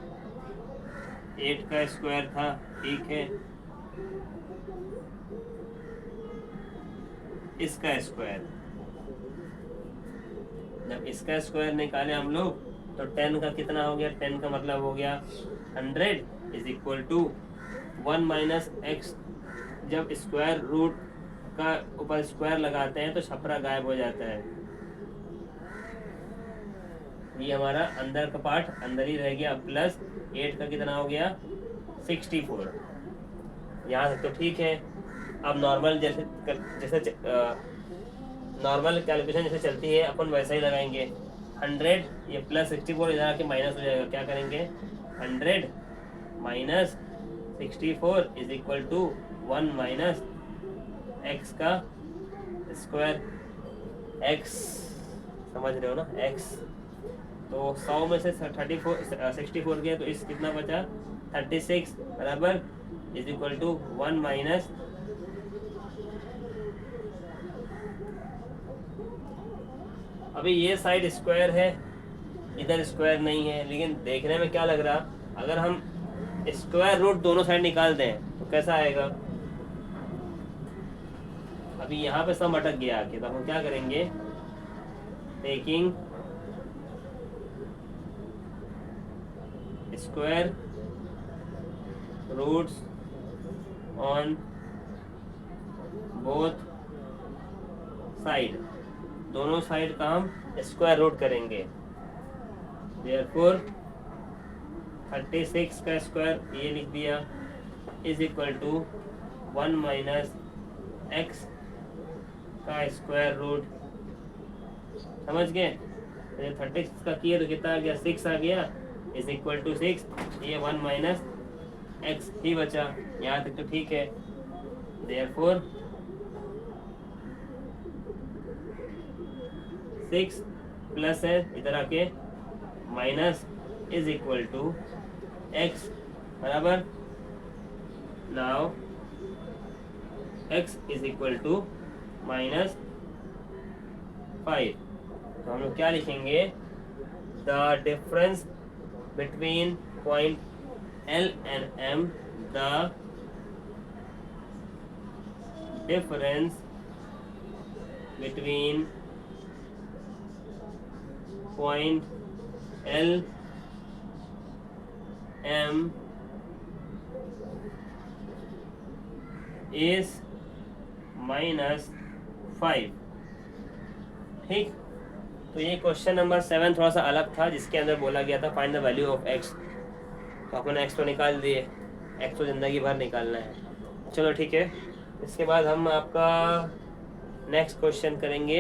8 का स्क्वायर था, ठीक है, इसका स्क्वायर। जब इसका स्क्वायर निकाले हम लोग तो 10 का कितना हो गया, 10 का मतलब हो गया 100 is equal to 1 minus x. जब स्क्वायर रूट का ऊपर स्क्वायर लगाते हैं तो छपरा गायब हो जाता है, ये हमारा अंदर का पार्ट अंदर ही रह गया, प्लस 8 का कितना हो गया 64। यहाँ तक तो ठीक है। अब नॉर्मल जैसे नॉर्मल कैलकुलेशन जैसे चलती है अपन वैसा ही लगाएंगे। 100 ये प्लस 64 इधर आके माइनस हो जाएगा, क्या करेंगे 100 minus 64 is equal to 1 minus x का स्क्वायर, एक्स समझ रहे हो ना, एक्स। तो 100 में से 64 गया तो इस कितना बचा 36 बराबर इज इक्वल टू 1 माइनस अभी ये साइड स्क्वायर है, इधर स्क्वायर नहीं है, लेकिन देखने में क्या लग रहा, अगर हम स्क्वायर रूट दोनों साइड निकाल दें तो कैसा आएगा। अभी यहाँ पे सम अटक गया आके, तो हम क्या करेंगे, taking square roots on both side, दोनों साइड का हम स्क्वायर रूट करेंगे। देयरफॉर 36 का स्क्वायर ये लिख दिया is equal to 1 minus x का स्क्वायर रूट। समझ गए? 36 का किया तो कितना आ गया, 6 आ गया, इज इक्वल टू 6। ये 1 माइनस एक्स ही बचा, यहाँ तक तो ठीक है। देयरफॉर 6 प्लस है इधर आके minus is equal to X बराबर। Now x is equal to minus 5। तो हम लोग क्या लिखेंगे, the difference between point L and M, the difference between point L M is minus 5। ठीक, तो ये क्वेश्चन नंबर 7 थोड़ा सा अलग था, जिसके अंदर बोला गया था find the value of x। तो अपन x तो निकाल दिए, x तो ज़िंदगी भर निकालना है। चलो ठीक है, इसके बाद हम आपका नेक्स्ट क्वेश्चन करेंगे